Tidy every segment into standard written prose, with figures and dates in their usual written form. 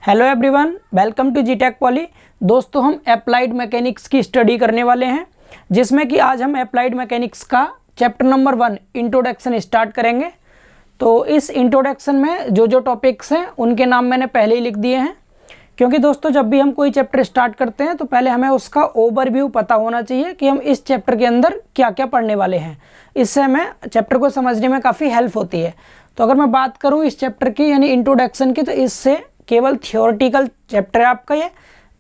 Hello everyone, welcome to G Tech poly. दोस्तों, हम applied mechanics की स्टडी करने वाले हैं, जिसमें कि आज हम अप्लाइड मैकेनिक्स का चैप्टर नंबर 1 इंट्रोडक्शन स्टार्ट करेंगे। तो इस इंट्रोडक्शन में जो जो टॉपिक्स हैं उनके नाम मैंने पहले ही लिख दिए हैं, क्योंकि दोस्तों जब भी हम कोई चैप्टर स्टार्ट करते हैं तो पहले हमें उसका ओवरव्यू पता होना चाहिए कि हम इस चैप्टर के अंदर क्या क्या पढ़ने वाले हैं। इससे हमें चैप्टर को समझने में काफ़ी हेल्प होती है। तो अगर मैं बात करूँ इस चैप्टर की यानी इंट्रोडक्शन की, तो इससे केवल थियोरेटिकल चैप्टर है आपका ये।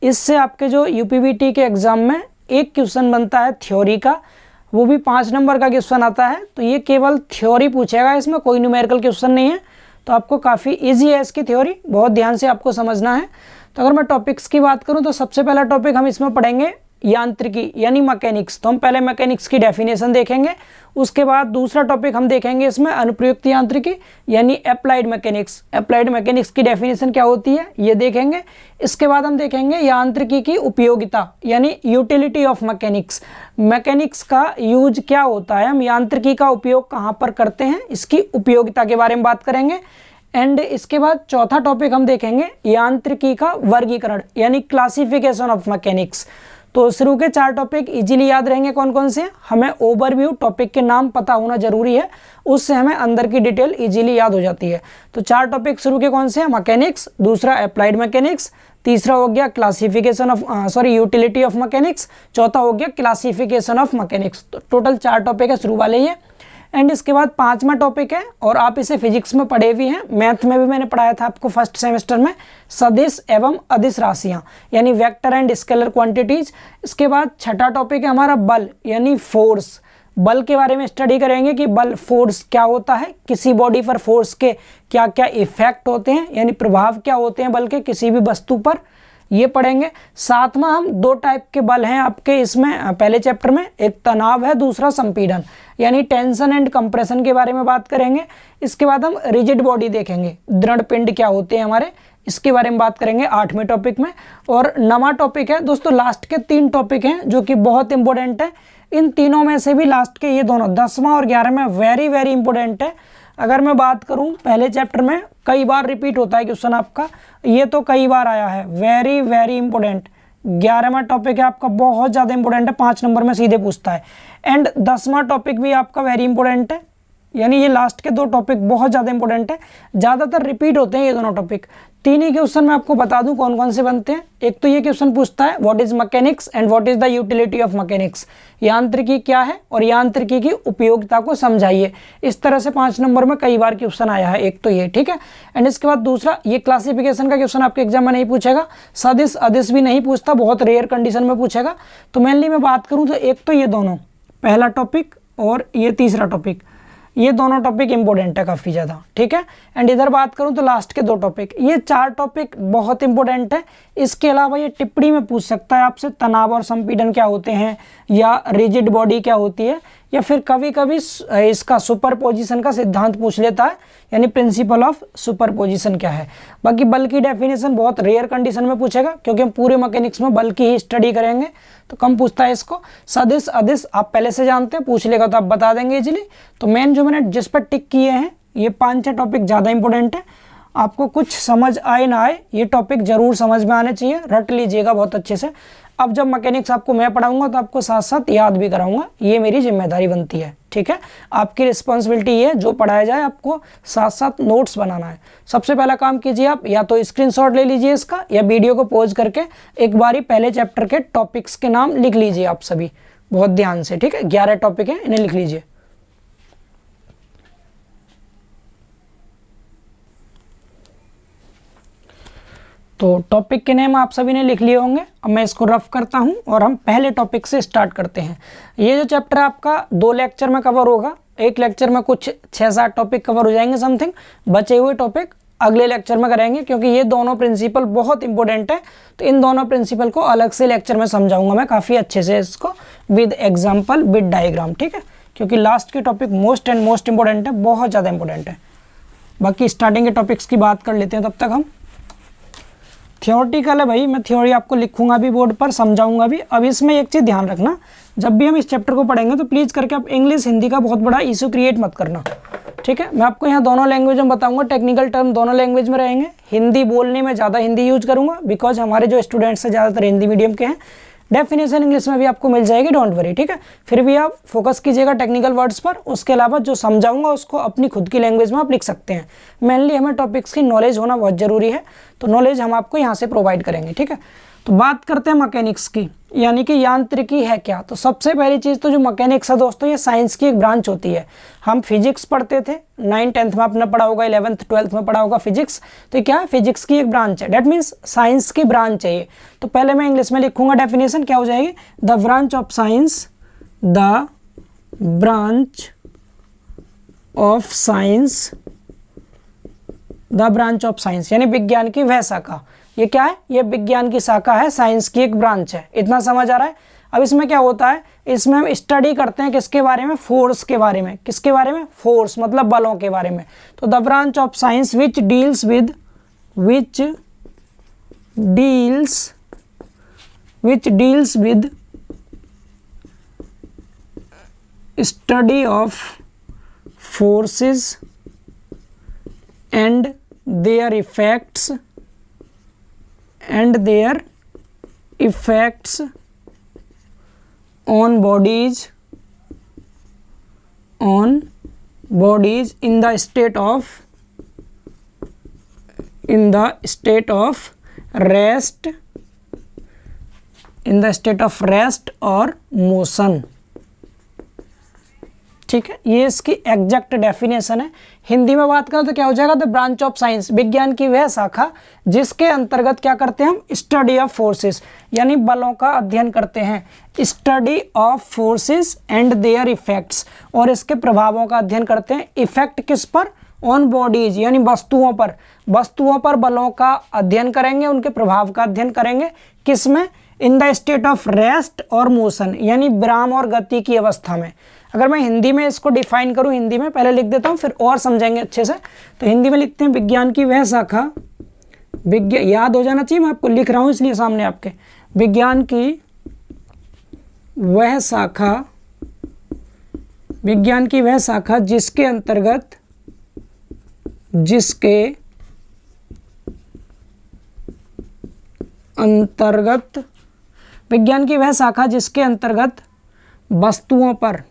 इससे आपके जो यूपीवीटी के एग्ज़ाम में एक क्वेश्चन बनता है थ्योरी का, वो भी 5 नंबर का क्वेश्चन आता है। तो ये केवल थ्योरी पूछेगा, इसमें कोई न्यूमेरिकल क्वेश्चन नहीं है। तो आपको काफ़ी इजी है इसकी थ्योरी, बहुत ध्यान से आपको समझना है। तो अगर मैं टॉपिक्स की बात करूं तो सबसे पहला टॉपिक हम इसमें पढ़ेंगे यांत्रिकी यानी मैकेनिक्स। तो हम पहले मैकेनिक्स की डेफिनेशन देखेंगे, उसके बाद दूसरा टॉपिक हम देखेंगे इसमें अनुप्रयुक्त यांत्रिकी यानी अप्लाइड मैकेनिक्स। अप्लाइड मैकेनिक्स की डेफिनेशन क्या होती है ये देखेंगे। इसके बाद हम देखेंगे यांत्रिकी की उपयोगिता यानी यूटिलिटी ऑफ मैकेनिक्स। मैकेनिक्स का यूज क्या होता है, हम यांत्रिकी का उपयोग कहाँ पर करते हैं, इसकी उपयोगिता के बारे में बात करेंगे। एंड इसके बाद चौथा टॉपिक हम देखेंगे यांत्रिकी का वर्गीकरण यानी क्लासिफिकेशन ऑफ मैकेनिक्स। तो शुरू के 4 टॉपिक इजीली याद रहेंगे। कौन कौन से? हमें ओवरव्यू टॉपिक के नाम पता होना जरूरी है, उससे हमें अंदर की डिटेल इजीली याद हो जाती है। तो 4 टॉपिक शुरू के कौन से हैं? मैकेनिक्स, दूसरा अप्लाइड मैकेनिक्स, तीसरा हो गया classification of utility of mechanics, चौथा हो गया क्लासिफिकेशन ऑफ मैकेनिक्स। तो टोटल 4 टॉपिक है शुरू वाले ये। एंड इसके बाद 5वां टॉपिक है, और आप इसे फिजिक्स में पढ़े भी हैं, मैथ में भी मैंने पढ़ाया था आपको फर्स्ट सेमेस्टर में, सदिश एवं अदिश राशियां यानी वेक्टर एंड स्केलर क्वांटिटीज। इसके बाद 6ठा टॉपिक है हमारा बल यानी फोर्स। बल के बारे में स्टडी करेंगे कि बल फोर्स क्या होता है, किसी बॉडी पर फोर्स के क्या क्या इफेक्ट होते हैं यानी प्रभाव क्या होते हैं बल के किसी भी वस्तु पर, ये पढ़ेंगे। 7वां हम 2 टाइप के बल हैं आपके इसमें पहले चैप्टर में, एक तनाव है, दूसरा संपीड़न यानी टेंशन एंड कंप्रेशन के बारे में बात करेंगे। इसके बाद हम रिजिड बॉडी देखेंगे, दृढ़ पिंड क्या होते हैं हमारे, इसके बारे में बात करेंगे 8वें टॉपिक में। और 9वां टॉपिक है दोस्तों, लास्ट के 3 टॉपिक हैं जो कि बहुत इंपॉर्टेंट है। इन तीनों में से भी लास्ट के ये दोनों 10वां और 11वां वेरी वेरी इंपॉर्टेंट है। अगर मैं बात करूं पहले चैप्टर में कई बार रिपीट होता है क्वेश्चन आपका, ये तो कई बार आया है, वेरी वेरी इंपॉर्टेंट। 11वां टॉपिक है आपका बहुत ज़्यादा इंपॉर्टेंट है, 5 नंबर में सीधे पूछता है। एंड 10वां टॉपिक भी आपका वेरी इंपॉर्टेंट है, यानी ये लास्ट के 2 टॉपिक बहुत ज़्यादा इंपॉर्टेंट है, ज़्यादातर रिपीट होते हैं ये दोनों टॉपिक। 3 ही क्वेश्चन मैं आपको बता दूं कौन कौन से बनते हैं। एक तो ये क्वेश्चन पूछता है what is mechanics and what is the utility of mechanics, यांत्रिकी क्या है और यांत्रिकी की उपयोगिता को समझाइए। इस तरह से 5 नंबर में कई बार क्वेश्चन आया है, एक तो ये, ठीक है। एंड इसके बाद दूसरा, ये क्लासिफिकेशन का क्वेश्चन आपके एग्जाम में नहीं पूछेगा, सदिश अदिश भी नहीं पूछता, बहुत रेयर कंडीशन में पूछेगा। तो मेनली मैं बात करूँ तो एक तो ये दोनों, पहला टॉपिक और ये तीसरा टॉपिक, ये दोनों टॉपिक इंपॉर्टेंट है काफ़ी ज़्यादा, ठीक है। एंड इधर बात करूं तो लास्ट के 2 टॉपिक, ये 4 टॉपिक बहुत इंपॉर्टेंट है। इसके अलावा ये टिप्पणी में पूछ सकता है आपसे, तनाव और संपीड़न क्या होते हैं, या रिजिड बॉडी क्या होती है, या फिर कभी कभी इसका सुपरपोजिशन का सिद्धांत पूछ लेता है यानी प्रिंसिपल ऑफ सुपरपोजिशन क्या है। बाकी बल की डेफिनेशन बहुत रेयर कंडीशन में पूछेगा, क्योंकि हम पूरे मैकेनिक्स में बल की ही स्टडी करेंगे, तो कम पूछता है इसको। सदिश अदिश आप पहले से जानते हैं, पूछ लेगा तो आप बता देंगे इजीली। तो मेन जो मैंने जिस पर टिक किए हैं ये 5-6 टॉपिक ज़्यादा इंपॉर्टेंट है। आपको कुछ समझ आए ना आए, ये टॉपिक जरूर समझ में आने चाहिए, रट लीजिएगा बहुत अच्छे से। अब जब मैकेनिक्स आपको मैं पढ़ाऊंगा तो आपको साथ साथ याद भी कराऊंगा, ये मेरी जिम्मेदारी बनती है, ठीक है। आपकी रिस्पॉन्सिबिलिटी ये जो पढ़ाया जाए आपको साथ साथ नोट्स बनाना है। सबसे पहला काम कीजिए आप, या तो स्क्रीनशॉट ले लीजिए इसका, या वीडियो को पॉज करके एक बारी पहले चैप्टर के टॉपिक्स के नाम लिख लीजिए आप सभी बहुत ध्यान से, ठीक है। 11 टॉपिक हैं, इन्हें लिख लीजिए। तो टॉपिक के नेम आप सभी ने लिख लिए होंगे। अब मैं इसको रफ करता हूं और हम पहले टॉपिक से स्टार्ट करते हैं। ये जो चैप्टर आपका 2 लेक्चर में कवर होगा, एक लेक्चर में कुछ 6-7 टॉपिक कवर हो जाएंगे समथिंग, बचे हुए टॉपिक अगले लेक्चर में करेंगे, क्योंकि ये दोनों प्रिंसिपल बहुत इंपॉर्टेंट है। तो इन दोनों प्रिंसिपल को अलग से लेक्चर में समझाऊंगा मैं काफ़ी अच्छे से, इसको विद एग्जाम्पल विद डायग्राम, ठीक है। क्योंकि लास्ट के topic most and most important है, बहुत ज़्यादा इंपॉर्टेंट है। बाकी स्टार्टिंग के टॉपिक्स की बात कर लेते हैं तब तक हम। थियोरटिकल है भाई, मैं थ्योरी आपको लिखूंगा भी बोर्ड पर, समझाऊंगा भी। अब इसमें एक चीज़ ध्यान रखना, जब भी हम इस चैप्टर को पढ़ेंगे तो प्लीज़ करके आप इंग्लिश हिंदी का बहुत बड़ा इशू क्रिएट मत करना, ठीक है। मैं आपको यहाँ दोनों लैंग्वेज में बताऊंगा, टेक्निकल टर्म दोनों लैंग्वेज में रहेंगे। हिंदी बोलने में ज़्यादा हिंदी यूज करूंगा बिकॉज हमारे जो स्टूडेंट्स हैं ज़्यादातर हिंदी मीडियम के हैं। डेफिनेशन इंग्लिश में भी आपको मिल जाएगी, डोंट वरी, ठीक है। फिर भी आप फोकस कीजिएगा टेक्निकल वर्ड्स पर, उसके अलावा जो समझाऊंगा उसको अपनी खुद की लैंग्वेज में आप लिख सकते हैं। मेनली हमें टॉपिक्स की नॉलेज होना बहुत ज़रूरी है, तो नॉलेज हम आपको यहाँ से प्रोवाइड करेंगे, ठीक है। तो बात करते हैं मैकेनिक्स की, यानी कि यांत्रिकी है क्या। तो सबसे पहली चीज़ तो जो मैकेनिक्स है दोस्तों, ये साइंस की एक ब्रांच होती है। हम फिजिक्स पढ़ते थे 9th 10th में, आपने पढ़ा होगा, 11th 12th में पढ़ा होगा फिजिक्स। तो ये क्या है, फिजिक्स की एक ब्रांच है, डेट मीन्स साइंस की ब्रांच है ये। तो पहले मैं इंग्लिश में लिखूंगा डेफिनेशन, क्या हो जाएगी, the branch of science, the branch of science, the branch of science यानी विज्ञान की वह शाखा। ये क्या है, ये विज्ञान की शाखा है, साइंस की एक ब्रांच है। इतना समझ आ रहा है। अब इसमें क्या होता है, इसमें हम स्टडी करते हैं किसके बारे में, फोर्स के बारे में। किसके बारे में, फोर्स मतलब बलों के बारे में। तो the branch of science which deals with study of forces and their effects on bodies in the state of rest और motion, ठीक है। ये इसकी एग्जैक्ट डेफिनेशन है। हिंदी में बात करें तो क्या हो जाएगा, द ब्रांच ऑफ साइंस, विज्ञान की वह शाखा जिसके अंतर्गत क्या करते हैं हम, स्टडी ऑफ फोर्सेस यानी बलों का अध्ययन करते हैं। Study of forces and there effects, और इसके प्रभावों का अध्ययन करते हैं। इफेक्ट किस पर, ऑन बॉडीज यानी वस्तुओं पर। वस्तुओं पर बलों का अध्ययन करेंगे, उनके प्रभाव का अध्ययन करेंगे। किस में, in the state of rest और मोशन यानी विराम और गति की अवस्था में। अगर मैं हिंदी में इसको डिफाइन करूं, हिंदी में पहले लिख देता हूं फिर और समझेंगे अच्छे से। तो हिंदी में लिखते हैं विज्ञान की वह शाखा, याद हो जाना चाहिए, मैं आपको लिख रहा हूं इसलिए सामने आपके, विज्ञान की वह शाखा जिसके अंतर्गत विज्ञान की वह शाखा जिसके अंतर्गत वस्तुओं पर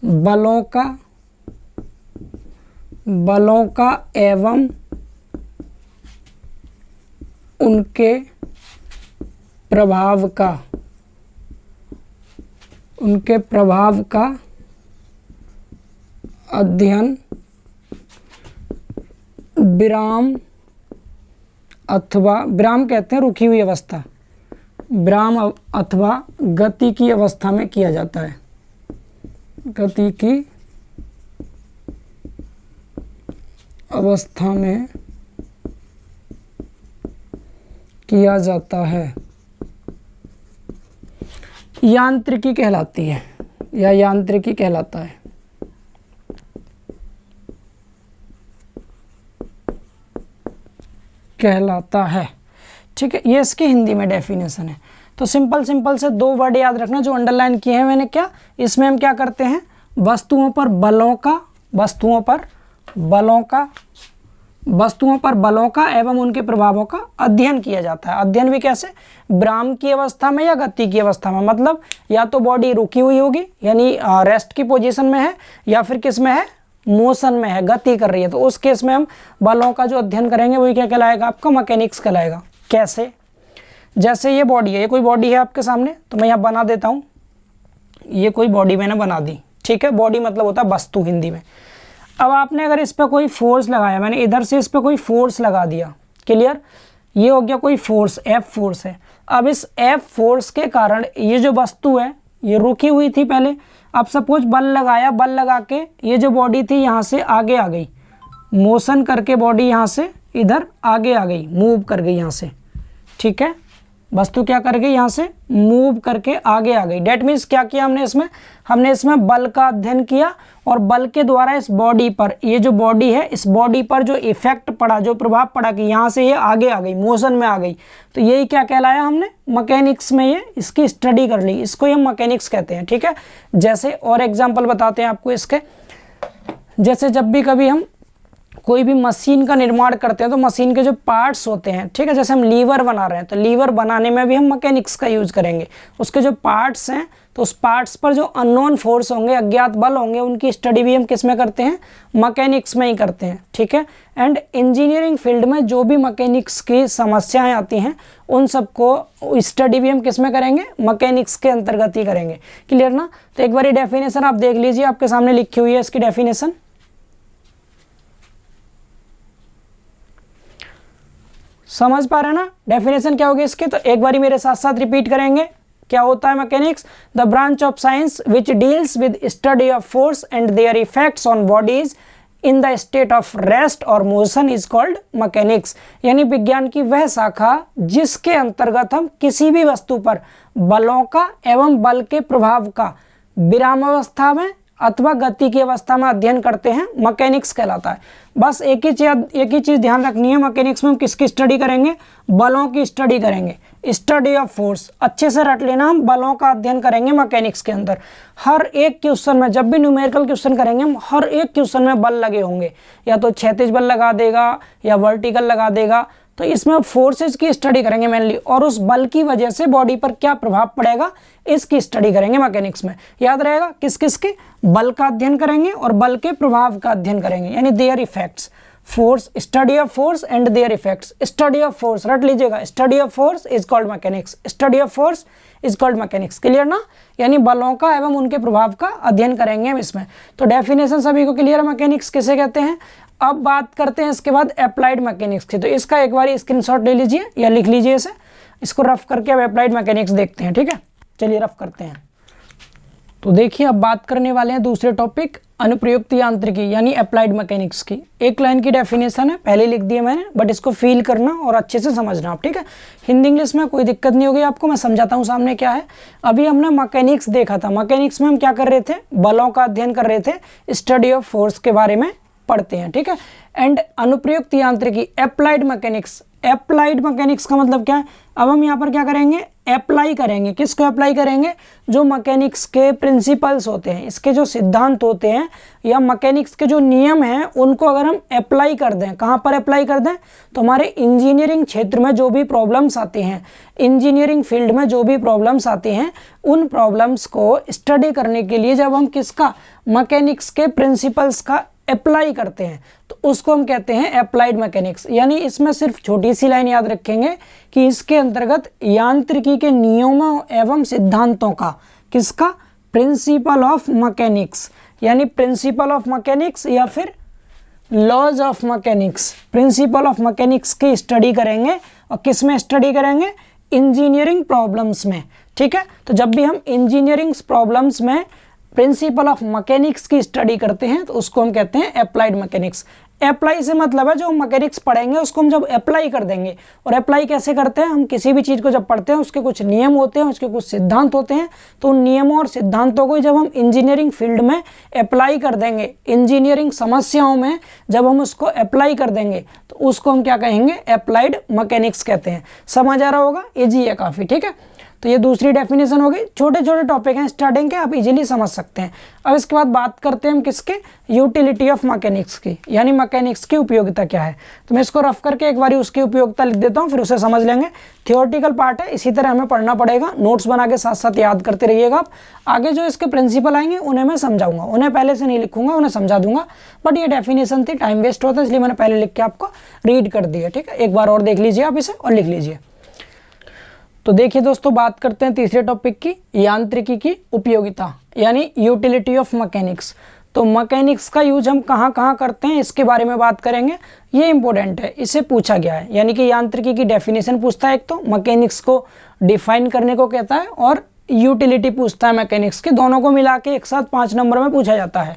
बलों का एवं उनके प्रभाव का अध्ययन विराम कहते हैं रुकी हुई अवस्था, विराम अथवा गति की अवस्था में किया जाता है। गति की अवस्था में किया जाता है, यांत्रिकी कहलाती है या यांत्रिकी कहलाता है। ठीक है, ये इसकी हिंदी में डेफिनेशन है। तो सिंपल से दो वर्ड याद रखना जो अंडरलाइन किए हैं मैंने। क्या इसमें हम क्या करते हैं, वस्तुओं पर बलों का एवं उनके प्रभावों का अध्ययन किया जाता है। अध्ययन भी कैसे, विराम की अवस्था में या गति की अवस्था में, मतलब या तो बॉडी रुकी हुई होगी यानी रेस्ट की पोजीशन में है, या फिर किस में है, मोशन में है, गति कर रही है। तो उस केस में हम बलों का जो अध्ययन करेंगे वही क्या कहलाएगा, आपका मैकेनिक्स कहलाएगा। कैसे, जैसे ये बॉडी है, ये कोई बॉडी है आपके सामने, तो मैं यहाँ बना देता हूँ, ये कोई बॉडी मैंने बना दी, ठीक है। बॉडी मतलब होता है वस्तु हिंदी में। अब आपने अगर इस पर कोई फोर्स लगाया, मैंने इधर से इस पर कोई फोर्स लगा दिया, क्लियर, ये हो गया कोई फोर्स, एफ फोर्स है। अब इस एफ फोर्स के कारण ये जो वस्तु है ये रुकी हुई थी पहले, अब सपोज बल लगाया, बल लगा के ये जो बॉडी थी यहाँ से आगे आ गई, मोशन करके बॉडी यहाँ से इधर आगे आ गई, मूव कर गई यहाँ से, ठीक है, वस्तु क्या कर गई, यहाँ से मूव करके आगे आ गई। डेट मीन्स क्या किया हमने इसमें बल का अध्ययन किया और बल के द्वारा इस बॉडी पर, ये जो बॉडी है इस बॉडी पर जो इफेक्ट पड़ा, जो प्रभाव पड़ा कि यहाँ से ये आगे आ गई, मोशन में आ गई, तो यही क्या कहलाया, हमने मैकेनिक्स में ये इसकी स्टडी कर ली, इसको ये मैकेनिक्स कहते हैं। ठीक है, जैसे और एग्जाम्पल बताते हैं आपको इसके। जैसे जब भी कभी हम कोई भी मशीन का निर्माण करते हैं तो मशीन के जो पार्ट्स होते हैं, ठीक है, जैसे हम लीवर बना रहे हैं तो लीवर बनाने में भी हम मैकेनिक्स का यूज करेंगे। उसके जो पार्ट्स हैं तो उस पार्ट्स पर जो अननोन फोर्स होंगे, अज्ञात बल होंगे, उनकी स्टडी भी हम किस में करते हैं, मैकेनिक्स में ही करते हैं। ठीक है, एंड इंजीनियरिंग फील्ड में जो भी मैकेनिक्स की समस्याएं आती हैं उन सबको स्टडी भी हम किस में करेंगे, मैकेनिक्स के अंतर्गत ही करेंगे। क्लियर ना। तो एक बार ये डेफिनेशन आप देख लीजिए, आपके सामने लिखी हुई है इसकी डेफिनेशन। समझ पा रहे हैं ना डेफिनेशन क्या होगी इसकी। तो एक बारी मेरे साथ साथ रिपीट करेंगे। क्या होता है mechanics? The branch of science which deals with study of force and there effects on bodies in the state of rest और मोशन इज कॉल्ड मैकेनिक्स। यानी विज्ञान की वह शाखा जिसके अंतर्गत हम किसी भी वस्तु पर बलों का एवं बल के प्रभाव का विरामावस्था में अथवा गति की अवस्था में अध्ययन करते हैं, मैकेनिक्स कहलाता है। बस एक ही चीज ध्यान रखनी है, मैकेनिक्स में हम किसकी स्टडी करेंगे, बलों की स्टडी करेंगे। स्टडी ऑफ फोर्स अच्छे से रट लेना, हम बलों का अध्ययन करेंगे मैकेनिक्स के अंदर। हर एक क्वेश्चन में जब भी न्यूमेरिकल क्वेश्चन करेंगे हम, हर एक क्वेश्चन में बल लगे होंगे, या तो क्षैतिज बल लगा देगा या वर्टिकल लगा देगा। तो इसमें फोर्सेज की स्टडी करेंगे मेनली, और उस बल की वजह से बॉडी पर क्या प्रभाव पड़ेगा इसकी स्टडी करेंगे मैकेनिक्स में। याद रहेगा किस किस के, बल का अध्ययन करेंगे और बल के प्रभाव का अध्ययन करेंगे, यानी there effects. Force, study of force and there effects. Study of force रट लीजिएगा, study of force is called mechanics, study of force is called mechanics. Clear ना। यानी बलों का एवं उनके प्रभाव का अध्ययन करेंगे हम इसमें। तो डेफिनेशन सभी को क्लियर है मैकेनिक्स किसे कहते हैं। अब बात करते हैं इसके बाद अप्लाइड मैकेनिक्स की। तो इसका एक बार स्क्रीनशॉट ले लीजिए या लिख लीजिए इसे, इसको रफ करके अब अप्लाइड मैकेनिक्स देखते हैं। ठीक है, चलिए रफ करते हैं। तो देखिए अब बात करने वाले हैं दूसरे टॉपिक, अनुप्रयुक्त यांत्रिकी यानी अप्लाइड मैकेनिक्स की। एक लाइन की डेफिनेशन है, पहले लिख दिया मैंने, बट इसको फील करना और अच्छे से समझना आप। ठीक है, हिंदी इंग्लिश में कोई दिक्कत नहीं होगी आपको, मैं समझाता हूँ सामने क्या है। अभी हमने मैकेनिक्स देखा था, मैकेनिक्स में हम क्या कर रहे थे, बलों का अध्ययन कर रहे थे, स्टडी ऑफ फोर्स के बारे में पढ़ते हैं। ठीक है, एंड अनुप्रयुक्त यांत्रिकी अप्लाइड मैकेनिक्स। अप्लाइड मैकेनिक्स का मतलब क्या है, अब हम यहाँ पर क्या करेंगे, अप्लाई करेंगे। किसको अप्लाई करेंगे, जो मैकेनिक्स के प्रिंसिपल्स होते हैं, इसके जो सिद्धांत होते हैं या मैकेनिक्स के जो नियम हैं, उनको अगर हम अप्लाई कर दें, कहाँ पर अप्लाई कर दें, तो हमारे इंजीनियरिंग क्षेत्र में जो भी प्रॉब्लम्स आते हैं, इंजीनियरिंग फील्ड में जो भी प्रॉब्लम्स आते हैं, उन प्रॉब्लम्स को स्टडी करने के लिए जब हम किसका, मैकेनिक्स के प्रिंसिपल्स का अप्लाई करते हैं तो उसको हम कहते हैं अप्लाइड मैकेनिक्स। यानी इसमें सिर्फ छोटी सी लाइन याद रखेंगे कि इसके अंतर्गत यांत्रिकी के नियमों एवं सिद्धांतों का, किसका, प्रिंसिपल ऑफ मैकेनिक्स, यानी प्रिंसिपल ऑफ मैकेनिक्स या फिर laws of mechanics, principle of mechanics की स्टडी करेंगे। और किस में स्टडी करेंगे, इंजीनियरिंग प्रॉब्लम्स में। ठीक है, तो जब भी हम इंजीनियरिंग प्रॉब्लम्स में प्रिंसिपल ऑफ मैकेनिक्स की स्टडी करते हैं तो उसको हम कहते हैं अप्लाइड मैकेनिक्स। अप्लाई से मतलब है जो हम मैकेनिक्स पढ़ेंगे उसको हम जब अप्लाई कर देंगे। और अप्लाई कैसे करते हैं, हम किसी भी चीज़ को जब पढ़ते हैं उसके कुछ नियम होते हैं, उसके कुछ सिद्धांत होते हैं, तो उन नियमों और सिद्धांतों को जब हम इंजीनियरिंग फील्ड में अप्लाई कर देंगे, इंजीनियरिंग समस्याओं में जब हम उसको अप्लाई कर देंगे तो उसको हम क्या कहेंगे, अप्लाइड मैकेनिक्स कहते हैं। समझ आ रहा होगा, ईजी है काफ़ी। ठीक है, तो ये दूसरी डेफिनेशन हो गई। छोटे छोटे टॉपिक हैं स्टार्टिंग के, आप इजीली समझ सकते हैं। अब इसके बाद बात करते हैं हम किसके, यूटिलिटी ऑफ मैकेनिक्स की, यानी मैकेनिक्स की उपयोगिता क्या है। तो मैं इसको रफ करके एक बार उसकी उपयोगिता लिख देता हूँ, फिर उसे समझ लेंगे। थियोरेटिकल पार्ट है, इसी तरह हमें पढ़ना पड़ेगा, नोट्स बना के साथ साथ याद करते रहिएगा आप। आगे जो इसके प्रिंसिपल आएंगे उन्हें मैं समझाऊंगा, उन्हें पहले से नहीं लिखूंगा, उन्हें समझा दूंगा। बट ये डेफिनेशन थी, टाइम वेस्ट होता है, इसलिए मैंने पहले लिख के आपको रीड कर दिया। ठीक है, एक बार और देख लीजिए आप इसे और लिख लीजिए। तो देखिए दोस्तों, बात करते हैं तीसरे टॉपिक की, यांत्रिकी की उपयोगिता यानी यूटिलिटी ऑफ मैकेनिक्स। तो मैकेनिक्स का यूज हम कहाँ कहाँ करते हैं इसके बारे में बात करेंगे, ये इंपॉर्टेंट है, इसे पूछा गया है। यानी कि यांत्रिकी की डेफिनेशन पूछता है, एक तो मैकेनिक्स को डिफाइन करने को कहता है, और यूटिलिटी पूछता है मैकेनिक्स के, दोनों को मिला के एक साथ 5 नंबर में पूछा जाता है।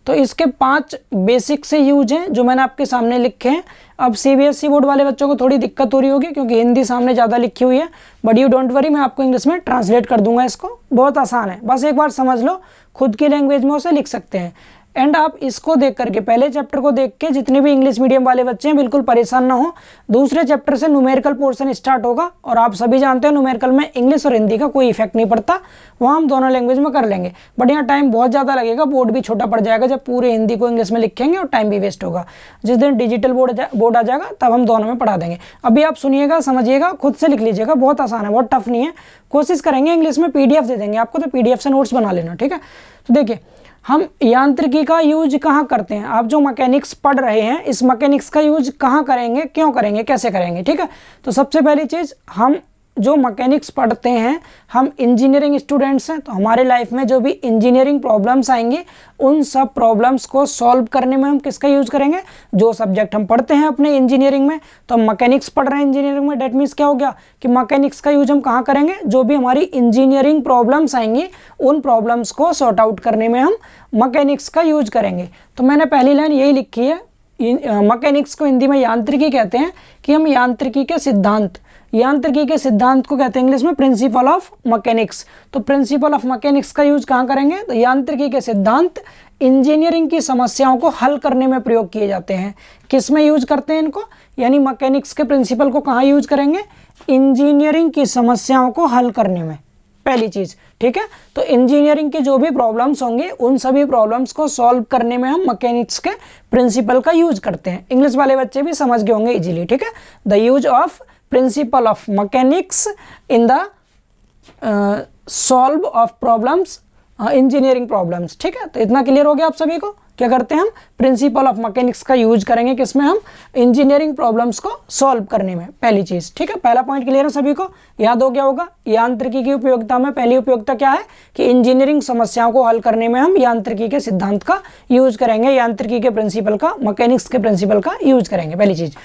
तो इसके 5 बेसिक से यूज हैं जो मैंने आपके सामने लिखे हैं। अब सीबीएसई बोर्ड वाले बच्चों को थोड़ी दिक्कत हो रही होगी क्योंकि हिंदी सामने ज़्यादा लिखी हुई है, बट यू डोंट वरी, मैं आपको इंग्लिश में ट्रांसलेट कर दूंगा। इसको बहुत आसान है, बस एक बार समझ लो, खुद की लैंग्वेज में उसे लिख सकते हैं। एंड आप इसको देख करके, पहले चैप्टर को देख के जितने भी इंग्लिश मीडियम वाले बच्चे हैं बिल्कुल परेशान ना हो। दूसरे चैप्टर से न्यूमेरिकल पोर्शन स्टार्ट होगा, और आप सभी जानते हैं न्यूमेरिकल में इंग्लिश और हिंदी का कोई इफेक्ट नहीं पड़ता, वहाँ हम दोनों लैंग्वेज में कर लेंगे। बट यहाँ टाइम बहुत ज़्यादा लगेगा, बोर्ड भी छोटा पड़ जाएगा जब पूरे हिंदी को इंग्लिश में लिखेंगे, और टाइम भी वेस्ट होगा। जिस दिन डिजिटल बोर्ड आ जाएगा तब हम दोनों में पढ़ा देंगे। अभी आप सुनिएगा, समझिएगा, खुद से लिख लीजिएगा, बहुत आसान है, बहुत टफ नहीं है। कोशिश करेंगे, इंग्लिश में PDF दे देंगे आपको, तो PDF से नोट्स बना लेना, ठीक है। तो देखिए, हम यांत्रिकी का यूज कहाँ करते हैं। आप जो मैकेनिक्स पढ़ रहे हैं, इस मैकेनिक्स का यूज कहाँ करेंगे, क्यों करेंगे, कैसे करेंगे, ठीक है। तो सबसे पहली चीज़, हम जो मैकेनिक्स पढ़ते हैं, हम इंजीनियरिंग स्टूडेंट्स हैं, तो हमारे लाइफ में जो भी इंजीनियरिंग प्रॉब्लम्स आएंगी, उन सब प्रॉब्लम्स को सॉल्व करने में हम किसका यूज करेंगे, जो सब्जेक्ट हम पढ़ते हैं अपने इंजीनियरिंग में। तो हम मैकेनिक्स पढ़ रहे हैं इंजीनियरिंग में, डेट मीन्स क्या हो गया कि मैकेनिक्स का यूज हम कहाँ करेंगे, जो भी हमारी इंजीनियरिंग प्रॉब्लम्स आएंगी उन प्रॉब्लम्स को सॉर्ट आउट करने में हम मैकेनिक्स का यूज करेंगे। तो मैंने पहली लाइन यही लिखी है, मैकेनिक्स को हिंदी में यांत्रिकी कहते हैं, कि हम यांत्रिकी के सिद्धांत, यांत्रिकी के सिद्धांत को कहते हैं इंग्लिश में प्रिंसिपल ऑफ मैकेनिक्स। तो प्रिंसिपल ऑफ मैकेनिक्स का यूज कहाँ करेंगे, तो यांत्रिकी के सिद्धांत इंजीनियरिंग की समस्याओं को हल करने में प्रयोग किए जाते हैं। किस में यूज करते हैं इनको, यानी मैकेनिक्स के प्रिंसिपल को कहाँ यूज करेंगे, इंजीनियरिंग की समस्याओं को हल करने में, पहली चीज, ठीक है। तो इंजीनियरिंग के जो भी प्रॉब्लम्स होंगे उन सभी प्रॉब्लम्स को सॉल्व करने में हम मैकेनिक्स के प्रिंसिपल का यूज करते हैं। इंग्लिश वाले बच्चे भी समझ गए होंगे इजीली, ठीक है। The use of principal of mechanics in the solve of problems, engineering problems, ठीक है। तो इतना क्लियर हो गया आप सभी को। क्या करते हैं हम, प्रिंसिपल ऑफ मैकेनिक्स का यूज करेंगे किसमें, हम इंजीनियरिंग प्रॉब्लम्स को सॉल्व करने में, पहली चीज, ठीक है। पहला पॉइंट क्लियर है सभी को, याद हो गया होगा। यांत्रिकी की उपयोगिता में पहली उपयोगिता क्या है कि इंजीनियरिंग समस्याओं को हल करने में हम यांत्रिकी के सिद्धांत का यूज करेंगे, यांत्रिकी के प्रिंसिपल का, मैकेनिक्स के प्रिंसिपल का यूज करेंगे, पहली चीज।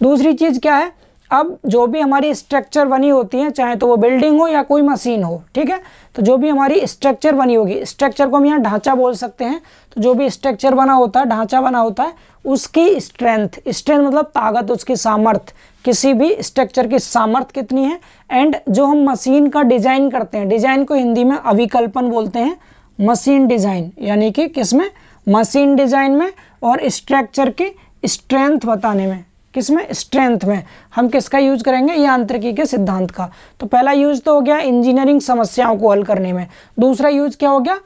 दूसरी चीज क्या है, अब जो भी हमारी स्ट्रक्चर बनी होती है, चाहे तो वो बिल्डिंग हो या कोई मशीन हो, ठीक है, तो जो भी हमारी स्ट्रक्चर बनी होगी, स्ट्रक्चर को हम यहाँ ढांचा बोल सकते हैं, तो जो भी स्ट्रक्चर बना होता है, ढांचा बना होता है, उसकी स्ट्रेंथ, स्ट्रेंथ मतलब ताकत, उसकी सामर्थ्य, किसी भी स्ट्रक्चर की सामर्थ्य कितनी है। एंड जो हम मशीन का डिजाइन करते हैं, डिजाइन को हिंदी में अभिकल्पन बोलते हैं, मशीन डिजाइन, यानी कि किसमें, मशीन डिजाइन में, और स्ट्रक्चर की स्ट्रेंथ बताने में, किसमें, स्ट्रेंथ में, हम किसका यूज करेंगे, यांत्रिकी के सिद्धांत का। तो पहला यूज तो हो गया इंजीनियरिंग समस्याओं को हल करने में। दूसरा यूज क्या हो गया,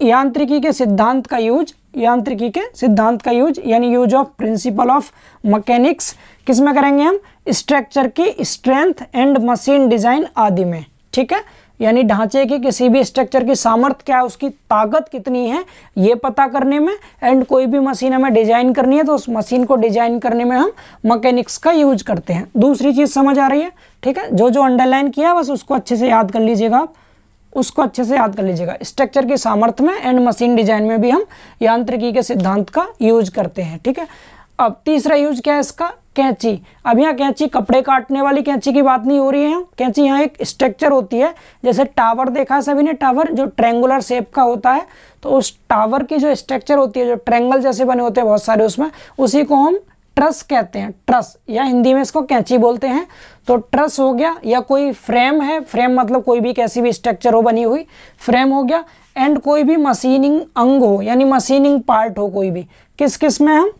यांत्रिकी के सिद्धांत का यूज, यांत्रिकी के सिद्धांत का यूज, यानी use of principal of mechanics किस में करेंगे हम, स्ट्रक्चर की स्ट्रेंथ एंड मशीन डिजाइन आदि में, ठीक है। यानी ढांचे की किसी भी स्ट्रक्चर की सामर्थ्य क्या है, उसकी ताकत कितनी है, ये पता करने में। एंड कोई भी मशीन हमें डिजाइन करनी है तो उस मशीन को डिजाइन करने में हम मैकेनिक्स का यूज करते हैं। दूसरी चीज समझ आ रही है, ठीक है। जो जो अंडरलाइन किया बस उसको अच्छे से याद कर लीजिएगा आप, उसको अच्छे से याद कर लीजिएगा। स्ट्रक्चर की सामर्थ्य में एंड मशीन डिजाइन में भी हम यांत्रिकी के सिद्धांत का यूज करते हैं, ठीक है। अब तीसरा यूज क्या है इसका, कैंची। अब यहाँ कैंची कपड़े काटने वाली कैंची की बात नहीं हो रही है, कैंची यहाँ एक स्ट्रक्चर होती है, जैसे टावर देखा है सभी ने, टावर जो ट्रेंगुलर शेप का होता है, तो उस टावर की जो स्ट्रक्चर होती है, जो ट्रेंगल जैसे बने होते हैं बहुत सारे उसमें, उसी को हम ट्रस कहते हैं, ट्रस, या हिंदी में इसको कैंची बोलते हैं। तो ट्रस हो गया, या कोई फ्रेम है, फ्रेम मतलब कोई भी कैसी भी स्ट्रक्चर हो बनी हुई, फ्रेम हो गया। एंड कोई भी मशीनिंग अंग हो, यानी मशीनिंग पार्ट हो कोई भी, किस किस में हम,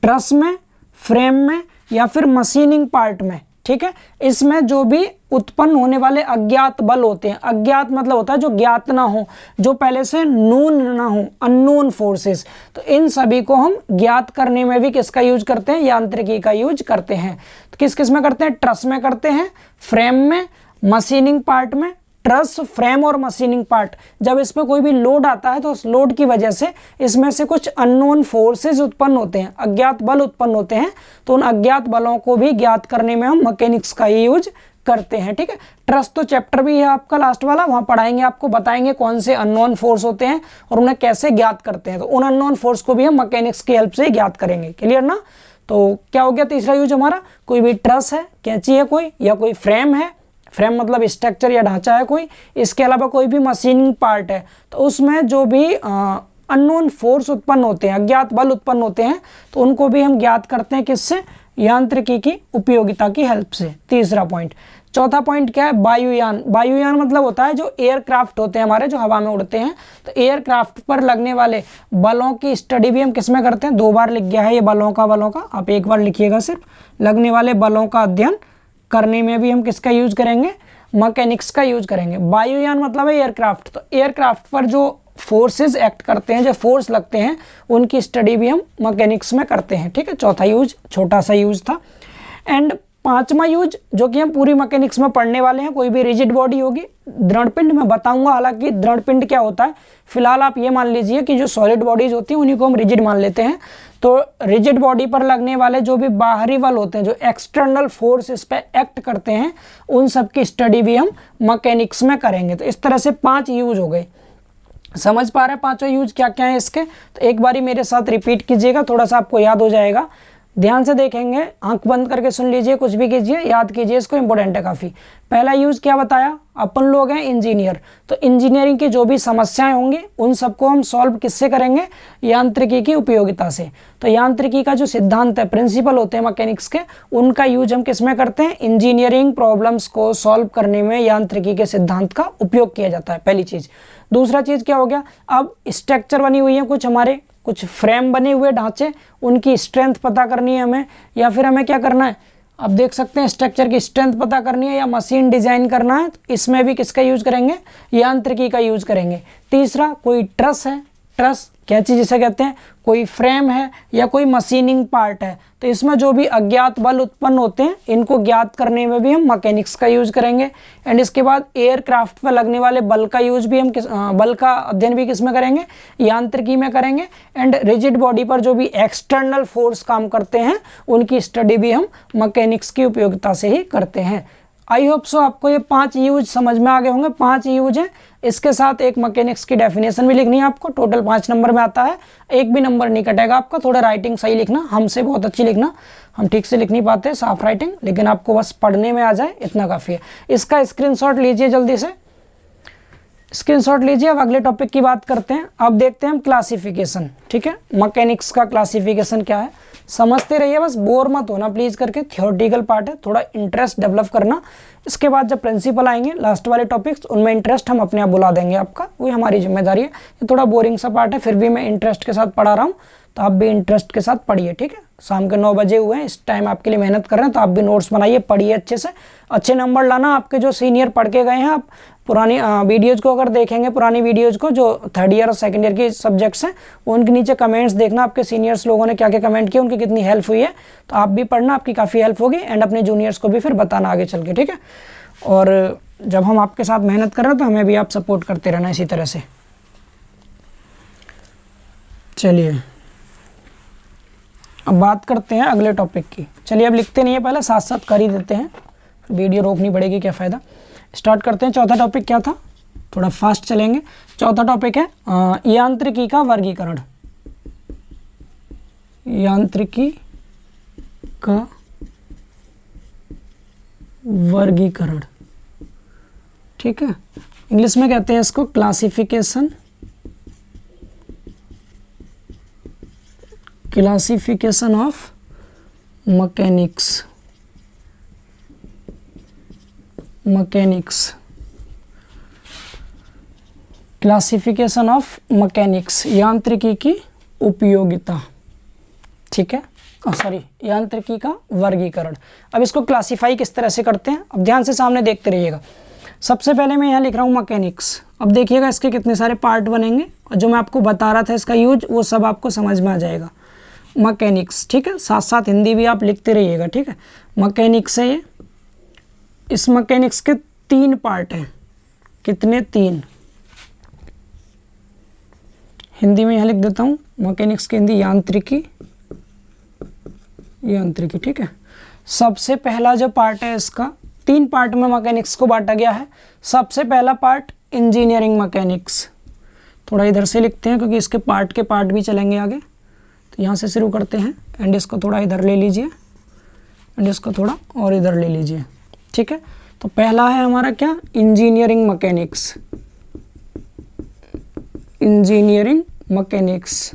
ट्रस में, फ्रेम में, या फिर मशीनिंग पार्ट में, ठीक है। इसमें जो भी उत्पन्न होने वाले अज्ञात बल होते हैं, अज्ञात मतलब होता है जो ज्ञात ना हो, जो पहले से नून ना हो, अननोन फोर्सेस, तो इन सभी को हम ज्ञात करने में भी किसका यूज करते हैं, यांत्रिकी का यूज करते हैं। तो किस किस में करते हैं, ट्रस में करते हैं, फ्रेम में, मशीनिंग पार्ट में। ट्रस, फ्रेम और मशीनिंग पार्ट, जब इसमें कोई भी लोड आता है तो उस लोड की वजह से इसमें से कुछ अननोन फोर्सेस उत्पन्न होते हैं, अज्ञात बल उत्पन्न होते हैं, तो उन अज्ञात बलों को भी ज्ञात करने में हम मैकेनिक्स का ही यूज करते हैं, ठीक है। ट्रस तो चैप्टर भी है आपका लास्ट वाला, वहां पढ़ाएंगे, आपको बताएंगे कौन से अननोन फोर्स होते हैं और उन्हें कैसे ज्ञात करते हैं। तो उन अननोन फोर्स को भी हम मैकेनिक्स की हेल्प से ज्ञात करेंगे, क्लियर ना। तो क्या हो गया तीसरा यूज हमारा, कोई भी ट्रस है, कैंची है कोई, या कोई फ्रेम है, फ्रेम मतलब स्ट्रक्चर या ढांचा है कोई, इसके अलावा कोई भी मशीनिंग पार्ट है, तो उसमें जो भी अननोन फोर्स उत्पन्न होते हैं, अज्ञात बल उत्पन्न होते हैं, तो उनको भी हम ज्ञात करते हैं किससे? यांत्रिकी की उपयोगिता की हेल्प से। तीसरा पॉइंट। चौथा पॉइंट क्या है? वायुयान। वायुयान मतलब होता है जो एयरक्राफ्ट होते हैं हमारे, जो हवा में उड़ते हैं, तो एयरक्राफ्ट पर लगने वाले बलों की स्टडी भी हम किसमें करते हैं? 2 बार लिख गया है ये बलों का, आप 1 बार लिखिएगा सिर्फ। लगने वाले बलों का अध्ययन करने में भी हम किसका यूज करेंगे? मैकेनिक्स का यूज करेंगे। वायुयान मतलब है एयरक्राफ्ट, तो एयरक्राफ्ट पर जो फोर्सेस एक्ट करते हैं, जो फोर्स लगते हैं, उनकी स्टडी भी हम मैकेनिक्स में करते हैं। ठीक है, चौथा यूज, छोटा सा यूज था। एंड पांचवा यूज जो कि हम पूरी मैकेनिक्स में पढ़ने वाले हैं, कोई भी रिजिड बॉडी होगी, दृढ़पिंड में बताऊंगा हालांकि दृढ़पिंड क्या होता है। फिलहाल आप ये मान लीजिए कि जो सॉलिड बॉडीज होती हैं उन्हीं को हम रिजिड मान लेते हैं। तो रिजिड बॉडी पर लगने वाले जो भी बाहरी बल होते हैं, जो एक्सटर्नल फोर्स इस पर एक्ट करते हैं, उन सब की स्टडी भी हम मैकेनिक्स में करेंगे। तो इस तरह से 5 यूज हो गए। समझ पा रहे हैं पांचों यूज क्या क्या है इसके? तो एक बारी मेरे साथ रिपीट कीजिएगा, थोड़ा सा आपको याद हो जाएगा। ध्यान से देखेंगे, आंख बंद करके सुन लीजिए, कुछ भी कीजिए, याद कीजिए, इसको इंपॉर्टेंट है काफ़ी। पहला यूज क्या बताया? अपन लोग हैं इंजीनियर, तो इंजीनियरिंग की जो भी समस्याएं होंगी उन सबको हम सॉल्व किससे करेंगे? यांत्रिकी की उपयोगिता से। तो यांत्रिकी का जो सिद्धांत है, प्रिंसिपल होते हैं मैकेनिक्स के, उनका यूज हम किस में करते हैं? इंजीनियरिंग प्रॉब्लम्स को सॉल्व करने में यांत्रिकी के सिद्धांत का उपयोग किया जाता है, पहली चीज। दूसरा चीज क्या हो गया? अब स्ट्रक्चर बनी हुई है कुछ हमारे, कुछ फ्रेम बने हुए ढांचे, उनकी स्ट्रेंथ पता करनी है हमें, या फिर हमें क्या करना है? अब देख सकते हैं स्ट्रक्चर की स्ट्रेंथ पता करनी है या मशीन डिजाइन करना है, तो इसमें भी किसका यूज करेंगे? यांत्रिकी का यूज करेंगे। तीसरा, कोई ट्रस है, ट्रस क्या चीज इसे कहते हैं? कोई फ्रेम है या कोई मशीनिंग पार्ट है, तो इसमें जो भी अज्ञात बल उत्पन्न होते हैं, इनको ज्ञात करने में भी हम मैकेनिक्स का यूज करेंगे। एंड इसके बाद एयरक्राफ्ट पर लगने वाले बल का यूज भी हम बल का अध्ययन भी किस में करेंगे? यांत्रिकी में करेंगे। एंड रिजिड बॉडी पर जो भी एक्सटर्नल फोर्स काम करते हैं, उनकी स्टडी भी हम मैकेनिक्स की उपयोगिता से ही करते हैं। आई होप सो आपको ये 5 यूज समझ में आ गए होंगे। 5 यूज है, इसके साथ एक मैकेनिक्स की डेफिनेशन भी लिखनी है आपको। टोटल 5 नंबर में आता है, एक भी नंबर नहीं कटेगा आपका। थोड़ा राइटिंग सही लिखना, हमसे बहुत अच्छी लिखना, हम ठीक से लिख नहीं पाते साफ राइटिंग, लेकिन आपको बस पढ़ने में आ जाए इतना काफ़ी है। इसका स्क्रीनशॉट लीजिए जल्दी से, स्क्रीनशॉट लीजिए। अब अगले टॉपिक की बात करते हैं। अब देखते हैं हम क्लासिफिकेशन। ठीक है, मैकेनिक्स का क्लासिफिकेशन क्या है समझते रहिए, बस बोर मत होना प्लीज करके। थियोरेटिकल पार्ट है, थोड़ा इंटरेस्ट डेवलप करना। इसके बाद जब प्रिंसिपल आएंगे लास्ट वाले टॉपिक्स, उनमें इंटरेस्ट हम अपने आप बुला देंगे आपका, वो हमारी जिम्मेदारी है। ये थोड़ा बोरिंग सा पार्ट है, फिर भी मैं इंटरेस्ट के साथ पढ़ा रहा हूँ, तो आप भी इंटरेस्ट के साथ पढ़िए। ठीक है, शाम के 9 बजे हुए हैं, इस टाइम आपके लिए मेहनत कर रहे हैं, तो आप भी नोट्स बनाइए, पढ़िए अच्छे से, अच्छे नंबर लाना। आपके जो सीनियर पढ़ के गए हैं, आप पुरानी वीडियोज़ को अगर देखेंगे, पुरानी वीडियोज़ को जो 3rd ईयर और 2nd ईयर की सब्जेक्ट्स हैं, उनके नीचे कमेंट्स देखना, आपके सीनियर्स लोगों ने क्या क्या कमेंट किए, उनकी कितनी हेल्प हुई है, तो आप भी पढ़ना, आपकी काफ़ी हेल्प होगी। एंड अपने जूनियर्स को भी फिर बताना आगे चल के। ठीक है, और जब हम आपके साथ मेहनत कर रहे हैं, तो हमें भी आप सपोर्ट करते रहना इसी तरह से। चलिए अब बात करते हैं अगले टॉपिक की। चलिए अब लिखते नहीं है, पहले साथ साथ कर ही देते हैं, वीडियो रोकनी पड़ेगी, क्या फ़ायदा। स्टार्ट करते हैं। चौथा टॉपिक क्या था, थोड़ा फास्ट चलेंगे। चौथा टॉपिक है यांत्रिकी का वर्गीकरण। यांत्रिकी का वर्गीकरण, ठीक है, इंग्लिश में कहते हैं इसको classification. Classification of mechanics, classification of mechanics, यांत्रिकी की उपयोगिता। ठीक है, सॉरी, यांत्रिकी का वर्गीकरण। अब इसको क्लासिफाई किस तरह से करते हैं, अब ध्यान से सामने देखते रहिएगा। सबसे पहले मैं यहाँ लिख रहा हूँ मैकेनिक्स। अब देखिएगा इसके कितने सारे पार्ट बनेंगे, और जो मैं आपको बता रहा था इसका यूज, वो सब आपको समझ में आ जाएगा। मैकेनिक्स, ठीक है, साथ साथ हिंदी भी आप लिखते रहिएगा। ठीक है, मैकेनिक्स है ये। इस मैकेनिक्स के 3 पार्ट हैं। कितने? 3। हिंदी में यहाँ लिख देता हूँ, मैकेनिक्स की हिंदी यांत्रिकी। यांत्रिकी, ठीक है। सबसे पहला जो पार्ट है इसका, 3 पार्ट में मैकेनिक्स को बांटा गया है। सबसे पहला पार्ट इंजीनियरिंग मैकेनिक्स। थोड़ा इधर से लिखते हैं क्योंकि इसके पार्ट के पार्ट भी चलेंगे आगे, तो यहाँ से शुरू करते हैं। एंड इसको थोड़ा इधर ले लीजिए, एंड इसको थोड़ा और इधर ले लीजिए। ठीक है, तो पहला है हमारा क्या? Engineering mechanics. इंजीनियरिंग मैकेनिक्स,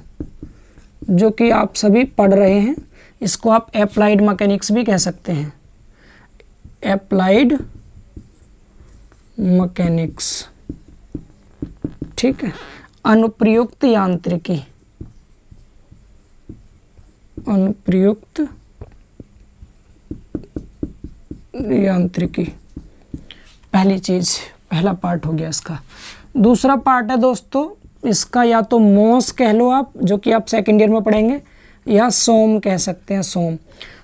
जो कि आप सभी पढ़ रहे हैं, इसको आप एप्लाइड मैकेनिक्स भी कह सकते हैं, एप्लाइड मैकेनिक्स, ठीक है। अनुप्रयुक्त यांत्रिकी, अनुप्रयुक्त यांत्रिकी, पहली चीज, पहला पार्ट हो गया इसका। दूसरा पार्ट है दोस्तों इसका, या तो मोस कह लो आप, जो कि आप सेकेंड ईयर में पढ़ेंगे, या सोम कह सकते हैं, सोम।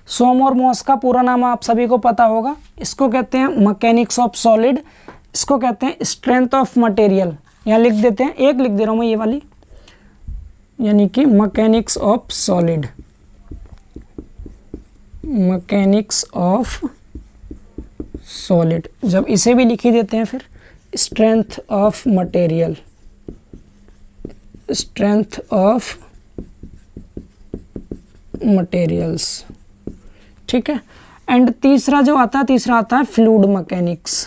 सोम और मोस का पूरा नाम आप सभी को पता होगा। इसको कहते हैं मैकेनिक्स ऑफ सॉलिड, इसको कहते हैं स्ट्रेंथ ऑफ मटेरियल। यहाँ लिख देते हैं, एक लिख दे रहा हूँ मैं ये वाली, यानी कि mechanics of solid, mechanics of solid. जब इसे भी लिख ही देते हैं, फिर strength of material, strength of materials, ठीक है। एंड तीसरा जो आता है, तीसरा आता है फ्लूइड मैकेनिक्स,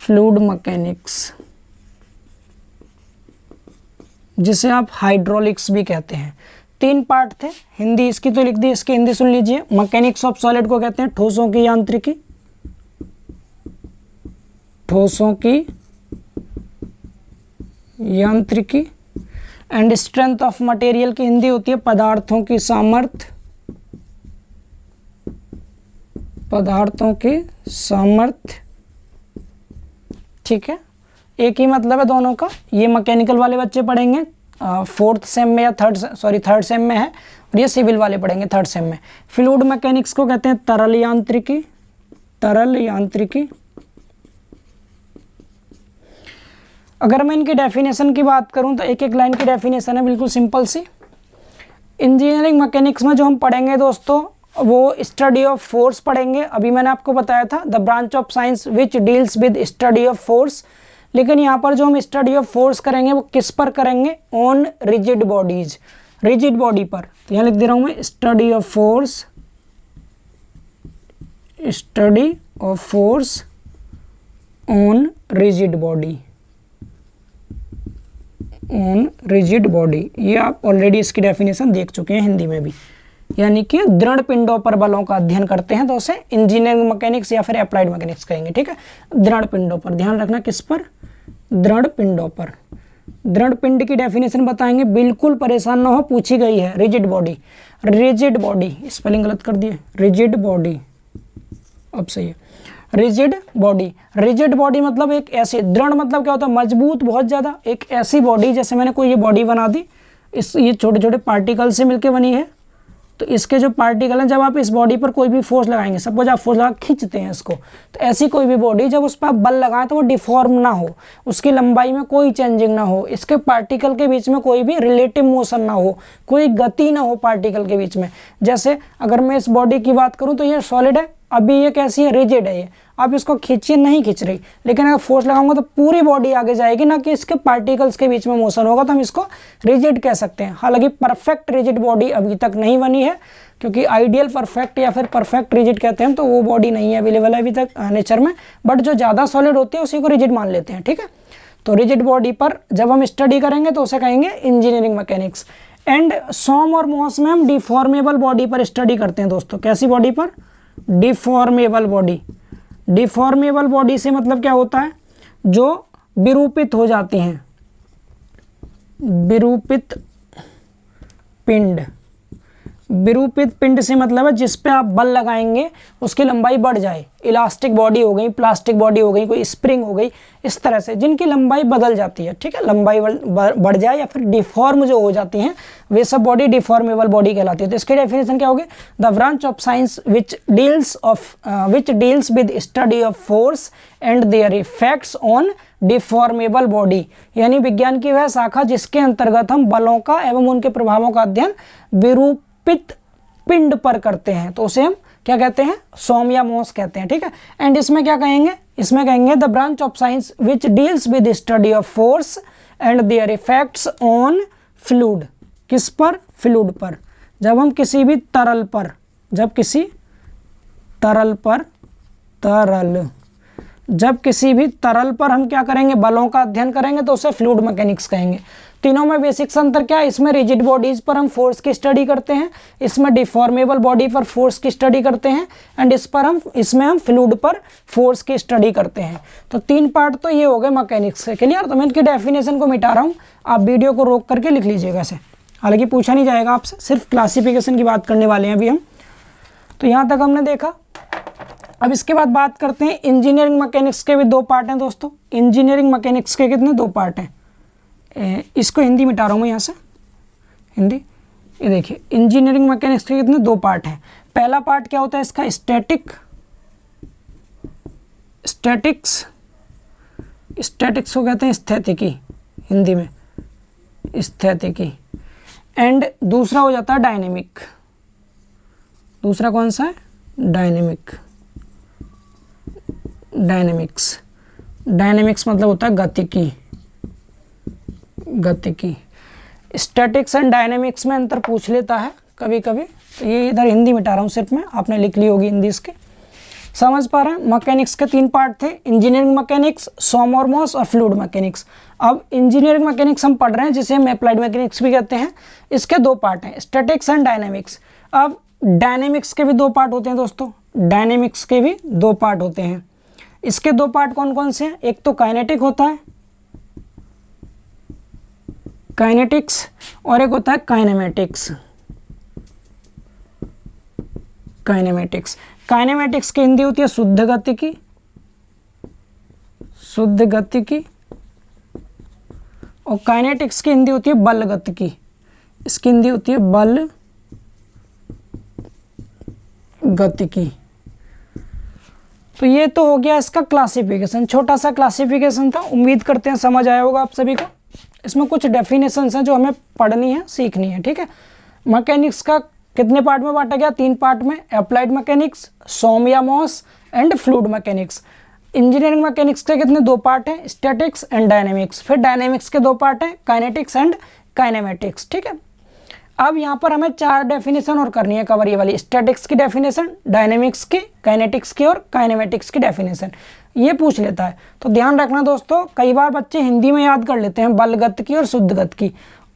फ्लूइड मैकेनिक्स, जिसे आप हाइड्रोलिक्स भी कहते हैं। तीन पार्ट थे, हिंदी इसकी तो लिख दी, इसकी हिंदी सुन लीजिए। मैकेनिक्स ऑफ सॉलिड को कहते हैं ठोसों की यांत्रिकी, ठोसों की यांत्रिकी। एंड स्ट्रेंथ ऑफ मटेरियल की हिंदी होती है पदार्थों की सामर्थ्य, पदार्थों की सामर्थ्य, ठीक है। एक ही मतलब है दोनों का। ये मैकेनिकल वाले बच्चे पढ़ेंगे फोर्थ सेम में या थर्ड सेम में है, और ये सिविल वाले पढ़ेंगे थर्ड सेम में। फ्लूइड मैकेनिक्स को कहते हैं तरल यांत्रिकी, तरल यांत्रिकी। अगर मैं इनकी डेफिनेशन की बात करूं तो एक एक लाइन की डेफिनेशन है, बिल्कुल सिंपल सी। इंजीनियरिंग मैकेनिक्स में जो हम पढ़ेंगे दोस्तों, वो स्टडी ऑफ फोर्स पढ़ेंगे। अभी मैंने आपको बताया था the branch of science which deals with study of force, लेकिन यहाँ पर जो हम स्टडी ऑफ फोर्स करेंगे वो किस पर करेंगे, on rigid bodies, rigid body पर। तो यहाँ लिख दे रहा हूँ मैं, study of force, study of force on rigid body, on rigid body. ये आप ऑलरेडी इसकी डेफिनेशन देख चुके हैं हिंदी में भी, यानी कि दृढ़ पिंडों पर बलों का अध्ययन करते हैं, तो उसे इंजीनियरिंग मैकेनिक्स या फिर अप्लाइड मैकेनिक्स कहेंगे, ठीक है। दृढ़ पिंडों पर, ध्यान रखना किस पर, दृढ़ पिंडों पर। दृढ़ पिंड की डेफिनेशन बताएंगे, बिल्कुल परेशान ना हो, पूछी गई है। Rigid body, rigid body, spelling गलत कर दिए, रिजिड बॉडी, अब सही है। रिजिड बॉडी, रिजिड बॉडी मतलब एक ऐसी, दृढ़ मतलब क्या होता है, मजबूत, बहुत ज़्यादा। एक ऐसी बॉडी, जैसे मैंने कोई ये बॉडी बना दी, ये छोटे छोटे पार्टिकल से मिलकर बनी है, तो इसके जो पार्टिकल हैं, जब आप इस बॉडी पर कोई भी फोर्स लगाएंगे, सपोज आप फोर्स लगा खींचते हैं इसको, तो ऐसी कोई भी बॉडी जब उस पर आप बल लगाएं तो वो डिफॉर्म ना हो, उसकी लंबाई में कोई चेंजिंग ना हो, इसके पार्टिकल के बीच में कोई भी रिलेटिव मोशन ना हो, कोई गति ना हो पार्टिकल के बीच में। जैसे अगर मैं इस बॉडी की बात करूँ तो ये सॉलिड है, अभी ये कैसी है, रिजिड है। ये आप इसको खींचिए, नहीं खींच रही, लेकिन अगर फोर्स लगाऊंगा तो पूरी बॉडी आगे जाएगी, ना कि इसके पार्टिकल्स के बीच में मोशन होगा, तो हम इसको रिजिड कह सकते हैं। हालांकि परफेक्ट रिजिड बॉडी अभी तक नहीं बनी है, क्योंकि आइडियल परफेक्ट या फिर परफेक्ट रिजिड कहते हैं, तो वो बॉडी नहीं है अवेलेबल है अभी तक नेचर में, बट जो ज़्यादा सॉलिड होती है उसी को रिजिड मान लेते हैं, ठीक है। तो रिजिड बॉडी पर जब हम स्टडी करेंगे तो उसे कहेंगे इंजीनियरिंग मैकेनिक्स। एंड सोम और मोस में हम डिफॉर्मेबल बॉडी पर स्टडी करते हैं दोस्तों। कैसी बॉडी पर, डिफॉर्मेबल बॉडी। डिफॉर्मेबल बॉडी से मतलब क्या होता है, जो विरूपित हो जाती हैं, विरूपित पिंड। विरूपित पिंड से मतलब है जिस पे आप बल लगाएंगे उसकी लंबाई बढ़ जाए। इलास्टिक बॉडी हो गई, प्लास्टिक बॉडी हो गई, कोई स्प्रिंग हो गई, इस तरह से जिनकी लंबाई बदल जाती है, ठीक है, लंबाई बढ़ जाए या फिर डिफॉर्म जो हो जाती हैं, वे सब बॉडी डिफॉर्मेबल बॉडी कहलाती है। तो इसकी डेफिनेशन क्या होगी, the branch of science which deals with study of force and there effects on deformable body, यानी विज्ञान की वह शाखा जिसके अंतर्गत हम बलों का एवं उनके प्रभावों का अध्ययन विरूपित पिंड पर करते हैं, तो उसे हम क्या कहते हैं, सोम या मोस कहते हैं, ठीक है। एंड इसमें क्या कहेंगे, इसमें कहेंगे the branch of science which deals with study of force and there effects on fluid. किस पर, फ्लूइड पर। जब हम किसी भी तरल पर, जब किसी तरल पर, जब किसी भी तरल पर हम क्या करेंगे, बलों का अध्ययन करेंगे, तो उसे फ्लूइड मैकेनिक्स कहेंगे। तीनों में बेसिक अंतर क्या है, इसमें रिजिड बॉडीज पर हम फोर्स की स्टडी करते हैं, इसमें डिफॉर्मेबल बॉडी पर फोर्स की स्टडी करते हैं, एंड इसमें हम फ्लूइड पर फोर्स की स्टडी करते हैं। तो 3 पार्ट तो ये हो गए मैकेनिक्स के। क्लियर? तो मैं इनकी डेफिनेशन को मिटा रहा हूँ, आप वीडियो को रोक करके लिख लीजिएगा ऐसे, हालांकि पूछा नहीं जाएगा आपसे, सिर्फ क्लासिफिकेशन की बात करने वाले हैं अभी हम। तो यहाँ तक हमने देखा। अब इसके बाद बात करते हैं इंजीनियरिंग मैकेनिक्स के भी 2 पार्ट हैं दोस्तों। इंजीनियरिंग मैकेनिक्स के कितने 2 पार्ट हैं। इसको हिंदी मिटा रहा हूँ मैं यहाँ से, हिंदी। ये देखिए इंजीनियरिंग मैकेनिक्स के कितने 2 पार्ट हैं। पहला पार्ट क्या होता है इसका, स्टैटिक्स को कहते हैं स्थितिकी, हिंदी में स्थितिकी। एंड दूसरा हो जाता है डायनेमिक। दूसरा कौन सा है, डायनेमिक्स मतलब होता है गतिकी। स्टैटिक्स एंड डायनेमिक्स में अंतर पूछ लेता है कभी कभी, तो ये इधर हिंदी मिटा रहा हूँ सिर्फ मैं, आपने लिख ली होगी हिंदी इसके। समझ पा रहे हैं? मैकेनिक्स के 3 पार्ट थे, इंजीनियरिंग मैकेनिक्स, सोमोरमॉस और फ्लूइड मैकेनिक्स। अब इंजीनियरिंग मैकेनिक्स हम पढ़ रहे हैं, जिसे हम एप्लाइड मैकेनिक्स भी कहते हैं। इसके 2 पार्ट हैं, स्टैटिक्स एंड डायनेमिक्स। अब डायनेमिक्स के भी 2 पार्ट होते हैं दोस्तों, डायनेमिक्स के भी 2 पार्ट होते हैं। इसके 2 पार्ट कौन कौन से हैं, एक तो काइनेटिक होता है, काइनेटिक्स, और एक होता है काइनेमेटिक्स। काइनेमेटिक्स की हिंदी होती है शुद्ध गतिकी, और काइनेटिक्स की हिंदी होती है बल गतिकी। इसकी हिंदी होती है बल गतिकी। तो ये तो हो गया इसका क्लासिफिकेशन, छोटा सा क्लासिफिकेशन था। उम्मीद करते हैं समझ आया होगा आप सभी को। इसमें कुछ डेफिनेशंस हैं जो हमें पढ़नी है, सीखनी है, ठीक है। मैकेनिक्स का कितने पार्ट में बांटा गया, 3 पार्ट में, एप्लाइड मैकेनिक्स, सोमोरमॉस and fluid mechanics. Engineering mechanics के कितने 2 पार्ट हैं, स्टैटिक्स एंड डायनेमिक्स। फिर डायनेमिक्स के 2 पार्ट हैं, काइनेटिक्स एंड काइनेमेटिक्स, ठीक है। अब यहाँ पर हमें 4 डेफिनेशन और करनी है कवर, ये वाली स्टैटिक्स की डेफिनेशन, डायनेमिक्स की, काइनेटिक्स की और काइनेमेटिक्स की डेफिनेशन, ये पूछ लेता है। तो ध्यान रखना दोस्तों, कई बार बच्चे हिंदी में याद कर लेते हैं बलगत की और शुद्ध गत की,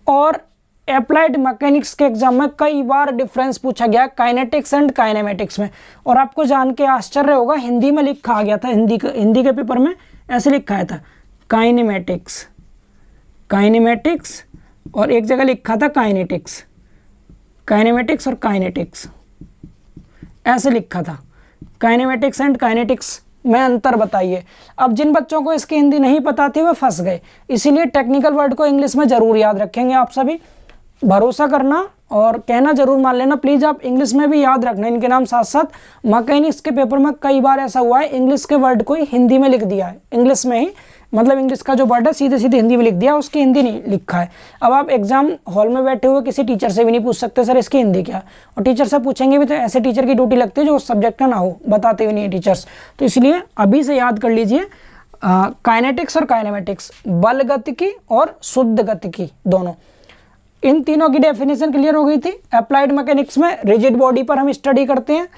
और एप्लाइड मैकेनिक्स के एग्जाम में कई बार डिफरेंस पूछा गया काइनेटिक्स एंड काइनेमेटिक्स में। और आपको जान के आश्चर्य होगा, हिंदी में लिखा आ गया था, हिंदी के पेपर में ऐसे लिखा आया था काइनेमेटिक्स, और एक जगह लिखा था काइनेमेटिक्स और काइनेटिक्स, ऐसे लिखा था। काइनेमेटिक्स एंड काइनेटिक्स में अंतर बताइए। अब जिन बच्चों को इसकी हिंदी नहीं पता थी वो फंस गए, इसीलिए टेक्निकल वर्ड को इंग्लिश में जरूर याद रखेंगे आप सभी। भरोसा करना और कहना जरूर मान लेना प्लीज़, आप इंग्लिश में भी याद रखना इनके नाम साथ साथ। मैकेनिक्स के पेपर में कई बार ऐसा हुआ है, इंग्लिश के वर्ड को ही हिंदी में लिख दिया है, इंग्लिश में ही, मतलब इंग्लिश का जो वर्ड है सीधे सीधे हिंदी में लिख दिया, उसकी हिंदी नहीं लिखा है। अब आप एग्जाम हॉल में बैठे हुए किसी टीचर से भी नहीं पूछ सकते सर इसकी हिंदी क्या, और टीचर से पूछेंगे भी तो ऐसे टीचर की ड्यूटी लगती है जो उस सब्जेक्ट का ना हो, बताते भी नहीं है टीचर्स। तो इसलिए अभी से याद कर लीजिए काइनेटिक्स और काइनेमेटिक्स, बल गतिकी और शुद्ध गतिकी दोनों, इन तीनों की डेफिनेशन क्लियर हो गई थी। अप्लाइड मैकेनिक्स में रिजिड बॉडी पर हम स्टडी करते हैं,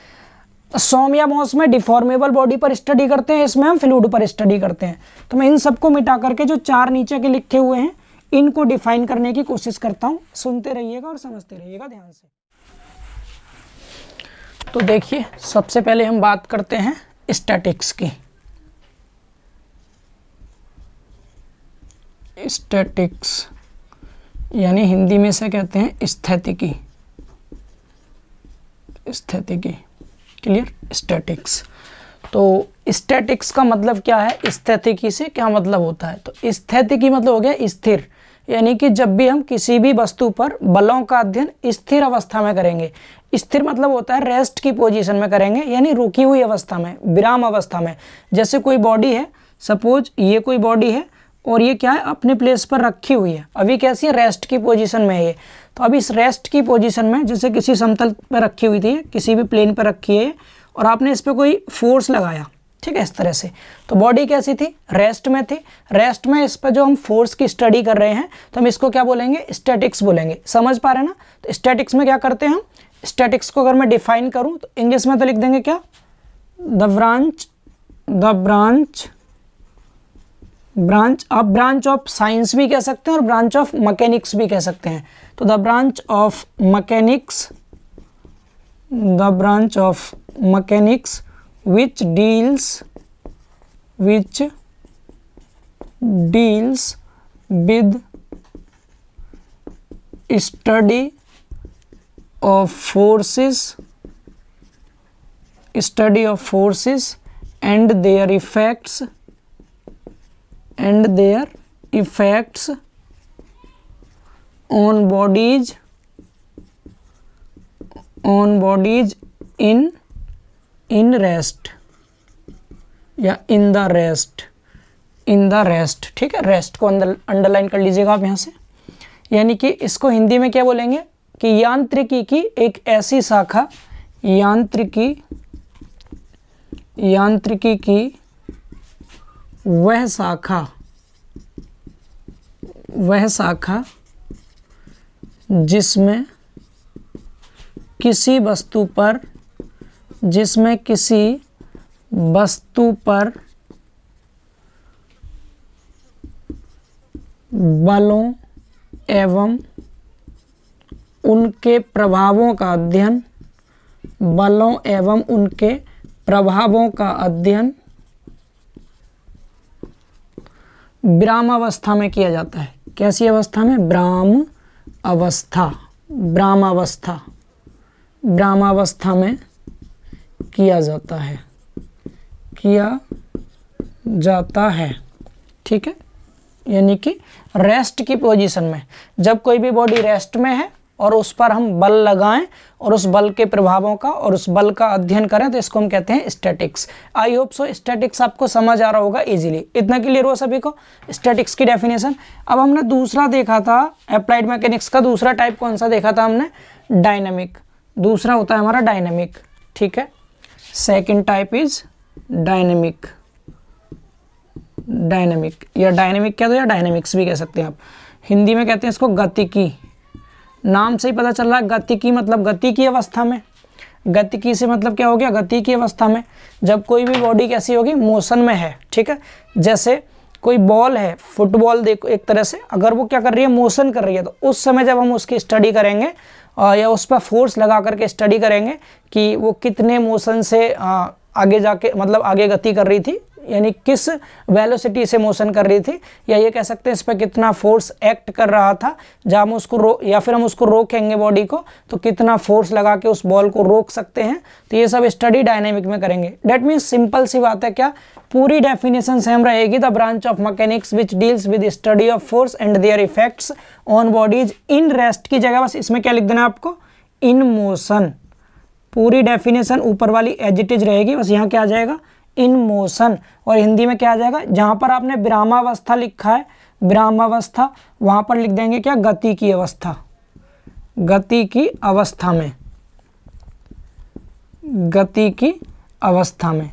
सोमोरमॉस में डिफॉर्मेबल बॉडी पर स्टडी करते हैं, इसमें हम फ्लूइड पर स्टडी करते हैं। तो मैं इन सबको मिटा करके जो 4 नीचे के लिखे हुए हैं इनको डिफाइन करने की कोशिश करता हूँ, सुनते रहिएगा और समझते रहिएगा ध्यान से। तो देखिए सबसे पहले हम बात करते हैं स्टैटिक्स की। स्टैटिक्स यानी हिंदी में से कहते हैं स्थितिकी, क्लियर। स्टैटिक्स, तो स्टैटिक्स का मतलब क्या है, स्थितिकी से क्या मतलब होता है। तो स्थितिकी मतलब हो गया स्थिर, यानी कि जब भी हम किसी भी वस्तु पर बलों का अध्ययन स्थिर अवस्था में करेंगे। स्थिर मतलब होता है रेस्ट की पोजीशन में करेंगे, यानी रुकी हुई अवस्था में, विराम अवस्था में। जैसे कोई बॉडी है, सपोज ये कोई बॉडी है और ये क्या है, अपने प्लेस पर रखी हुई है, अभी कैसी है, रेस्ट की पोजीशन में है ये। तो अभी इस रेस्ट की पोजीशन में, जैसे किसी समतल पर रखी हुई थी, किसी भी प्लेन पर रखी है, और आपने इस पर कोई फोर्स लगाया, ठीक है, इस तरह से, तो बॉडी कैसी थी, रेस्ट में थी। रेस्ट में इस पर जो हम फोर्स की स्टडी कर रहे हैं तो हम इसको क्या बोलेंगे, स्टैटिक्स बोलेंगे। समझ पा रहे हैं ना। तो स्टैटिक्स में क्या करते हैं हम, स्टैटिक्स को अगर मैं डिफाइन करूँ तो इंग्लिश में तो लिख देंगे क्या, द ब्रांच ब्रांच, आप ब्रांच ऑफ साइंस भी कह सकते हैं और ब्रांच ऑफ मैकेनिक्स भी कह सकते हैं। तो the branch of mechanics, the branch of mechanics which deals with study of forces and their effects on bodies in rest या इन द रेस्ट, ठीक है। रेस्ट को अंडरलाइन कर लीजिएगा आप यहाँ से। यानी कि इसको हिंदी में क्या बोलेंगे कि यांत्रिकी की एक ऐसी शाखा, यांत्रिकी की वह शाखा जिसमें किसी वस्तु पर बलों एवं उनके प्रभावों का अध्ययन विरामावस्था में किया जाता है। कैसी अवस्था में? ब्राह्मावस्था में किया जाता है, ठीक है। यानी कि रेस्ट की पोजीशन में, जब कोई भी बॉडी रेस्ट में है और उस पर हम बल लगाएं और उस बल के प्रभावों का और उस बल का अध्ययन करें, तो इसको हम कहते हैं statics. I hope so statics आपको समझ आ रहा होगा इजीली। इतना क्लियर हुआ सभी को स्टैटिक्स की डेफिनेशन। अब हमने दूसरा देखा था अप्लाइड मैकेनिक्स का दूसरा टाइप कौन सा देखा था हमने? डायनामिक। दूसरा होता है हमारा डायनामिक, ठीक है। सेकेंड टाइप इज डायनेमिक या डायनेमिक कह दो या डायनेमिक्स भी कह सकते हैं आप। हिंदी में कहते हैं इसको गतिकी। नाम से ही पता चल रहा है गतिकी मतलब गति की अवस्था में। गतिकी से मतलब क्या हो गया? गति की अवस्था में। जब कोई भी बॉडी कैसी होगी? मोशन में है, ठीक है। जैसे कोई बॉल है, फुटबॉल देखो एक तरह से, अगर वो क्या कर रही है? मोशन कर रही है, तो उस समय जब हम उसकी स्टडी करेंगे या उस पर फोर्स लगा करके स्टडी करेंगे कि वो कितने मोशन से आगे जाके मतलब आगे गति कर रही थी, यानी किस वेलोसिटी से मोशन कर रही थी, या ये कह सकते हैं इस पर कितना फोर्स एक्ट कर रहा था, जब हम उसको या फिर हम उसको रोकेंगे बॉडी को, तो कितना फोर्स लगा के उस बॉल को रोक सकते हैं। तो ये सब स्टडी डायनेमिक में करेंगे। डेट मीन्स सिंपल सी बात है, क्या पूरी डेफिनेशन सेम रहेगी। The branch of mechanics which deals with study of force and there effects on bodies in rest की जगह बस इसमें क्या लिख देना आपको? In motion. पूरी डेफिनेशन ऊपर वाली एज इट इज रहेगी, बस यहाँ क्या आ जाएगा? In motion. और हिंदी में क्या आ जाएगा? जहाँ पर आपने विरामावस्था लिखा है, विरामावस्था, वहाँ पर लिख देंगे क्या? गति की अवस्था। गति की अवस्था में।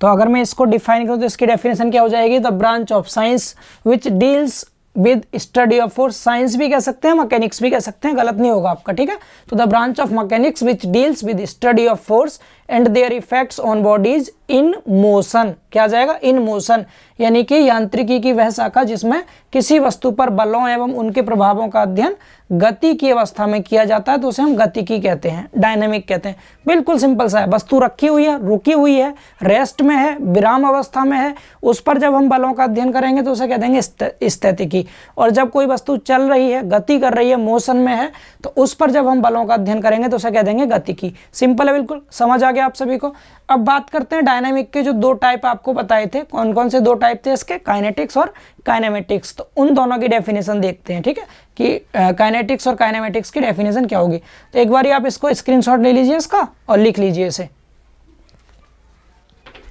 तो अगर मैं इसको डिफाइन करूँ तो इसकी डेफिनेशन क्या हो जाएगी? The branch of science which deals with study of force. Science भी कह सकते हैं, मैकेनिक्स भी कह सकते हैं, गलत नहीं होगा आपका, ठीक है। तो the branch of mechanics which deals with study of force and there effects on bodies in motion. क्या आ जाएगा? In motion. यानी कि यांत्रिकी की वह शाखा जिसमें किसी वस्तु पर बलों एवं उनके प्रभावों का अध्ययन गति की अवस्था में किया जाता है, तो उसे हम गतिकी कहते हैं, डायनेमिक कहते हैं। बिल्कुल सिंपल सा है। वस्तु रखी हुई है, रुकी हुई है, रेस्ट में है, विराम अवस्था में है, उस पर जब हम बलों का अध्ययन करेंगे तो उसे कह देंगे स्थितिकी। और जब कोई वस्तु चल रही है, गति कर रही है, मोशन में है, तो उस पर जब हम बलों का अध्ययन करेंगे तो उसे कह देंगे गतिकी। सिंपल है, बिल्कुल समझ आ गया आप सभी को। अब बात करते हैं डायनामिक के जो दो टाइप आपको बताए थे। कौन कौन से दो टाइप थे इसके? काइनेटिक्स और काइनेमेटिक्स। तो उन दोनों की डेफिनेशन देखते हैं, ठीक है, कि काइनेटिक्स और काइनेमेटिक्स की डेफिनेशन क्या होगी। तो एक बार आप इसको स्क्रीनशॉट ले लीजिए इसका और लिख लीजिए इसे।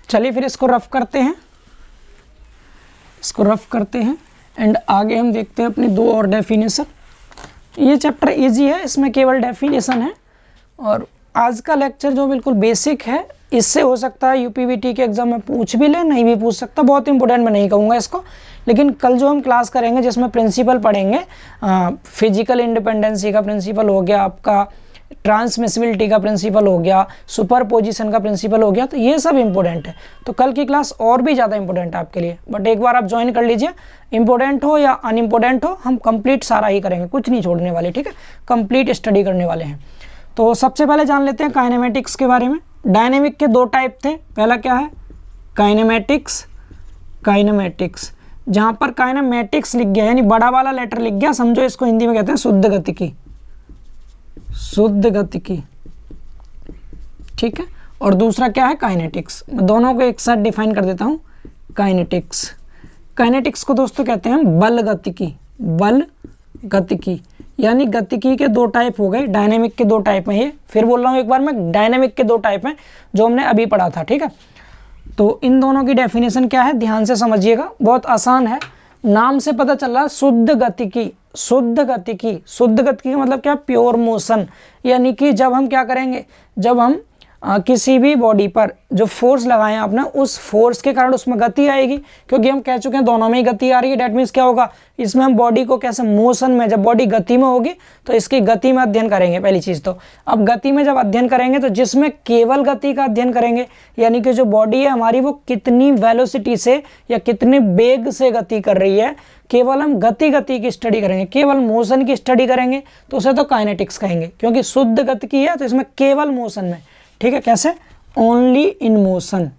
चलिए फिर इसको रफ करते हैं, एंड आगे हम देखते हैं अपनी दो और डेफिनेशन। ये चैप्टर इजी है, इसमें केवल डेफिनेशन है। और आज का लेक्चर जो बिल्कुल बेसिक है, इससे हो सकता है यूपीवीटी के एग्जाम में पूछ भी ले, नहीं भी पूछ सकता। बहुत इंपॉर्टेंट मैं नहीं कहूँगा इसको, लेकिन कल जो हम क्लास करेंगे जिसमें प्रिंसिपल पढ़ेंगे, फिजिकल इंडिपेंडेंसी का प्रिंसिपल हो गया आपका, ट्रांसमिसिबिलिटी का प्रिंसिपल हो गया, सुपरपोजिशन का प्रिंसिपल हो गया, तो ये सब इंपॉर्टेंट है। तो कल की क्लास और भी ज़्यादा इंपॉर्टेंट है आपके लिए, बट एक बार आप ज्वाइन कर लीजिए, इंपॉर्टेंट हो या अनइम्पोर्टेंट हो हम कंप्लीट सारा ही करेंगे, कुछ नहीं छोड़ने वाले, ठीक है, कंप्लीट स्टडी करने वाले हैं। तो सबसे पहले जान लेते हैं काइनेमेटिक्स के बारे में। डायनेमिक के दो टाइप थे, पहला क्या है काइनेमेटिक्स, काइनेमेटिक्स जहाँ पर काइनेमेटिक्स लिख गया यानी बड़ा वाला लेटर लिख गया, समझो इसको हिंदी में कहते हैं शुद्ध गतिकी, शुद्ध गतिकी, ठीक है। और दूसरा क्या है काइनेटिक्स, मैं दोनों को एक साथ डिफाइन कर देता हूँ। काइनेटिक्स, काइनेटिक्स को दोस्तों कहते हैं बल गतिकी, बल गतिकी, यानी गतिकी के दो टाइप हो गए, डायनेमिक के दो टाइप हैं ये, फिर बोल रहा हूँ एक बार मैं, डायनेमिक के दो टाइप हैं जो हमने अभी पढ़ा था, ठीक है। तो इन दोनों की डेफिनेशन क्या है ध्यान से समझिएगा, बहुत आसान है, नाम से पता चल रहा है शुद्ध गतिकी, शुद्ध गतिकी, शुद्ध गतिकी का मतलब क्या, प्योर मोशन, यानी कि जब हम क्या करेंगे, जब हम किसी भी बॉडी पर जो फोर्स लगाएं आपने, उस फोर्स के कारण उसमें गति आएगी, क्योंकि हम कह चुके हैं दोनों में ही गति आ रही है। डेट मीन्स क्या होगा, इसमें हम बॉडी को कैसे मोशन में, जब बॉडी गति में होगी तो इसकी गति में अध्ययन करेंगे पहली चीज़ तो। अब गति में जब अध्ययन करेंगे तो जिसमें केवल गति का अध्ययन करेंगे, यानी कि जो बॉडी है हमारी वो कितनी वेलोसिटी से या कितने वेग से गति कर रही है, केवल हम गति की स्टडी करेंगे, केवल मोशन की स्टडी करेंगे, तो उसे तो काइनेटिक्स कहेंगे, क्योंकि शुद्ध गतिकी है तो इसमें केवल मोशन में, ठीक है। कैसे, only in motion,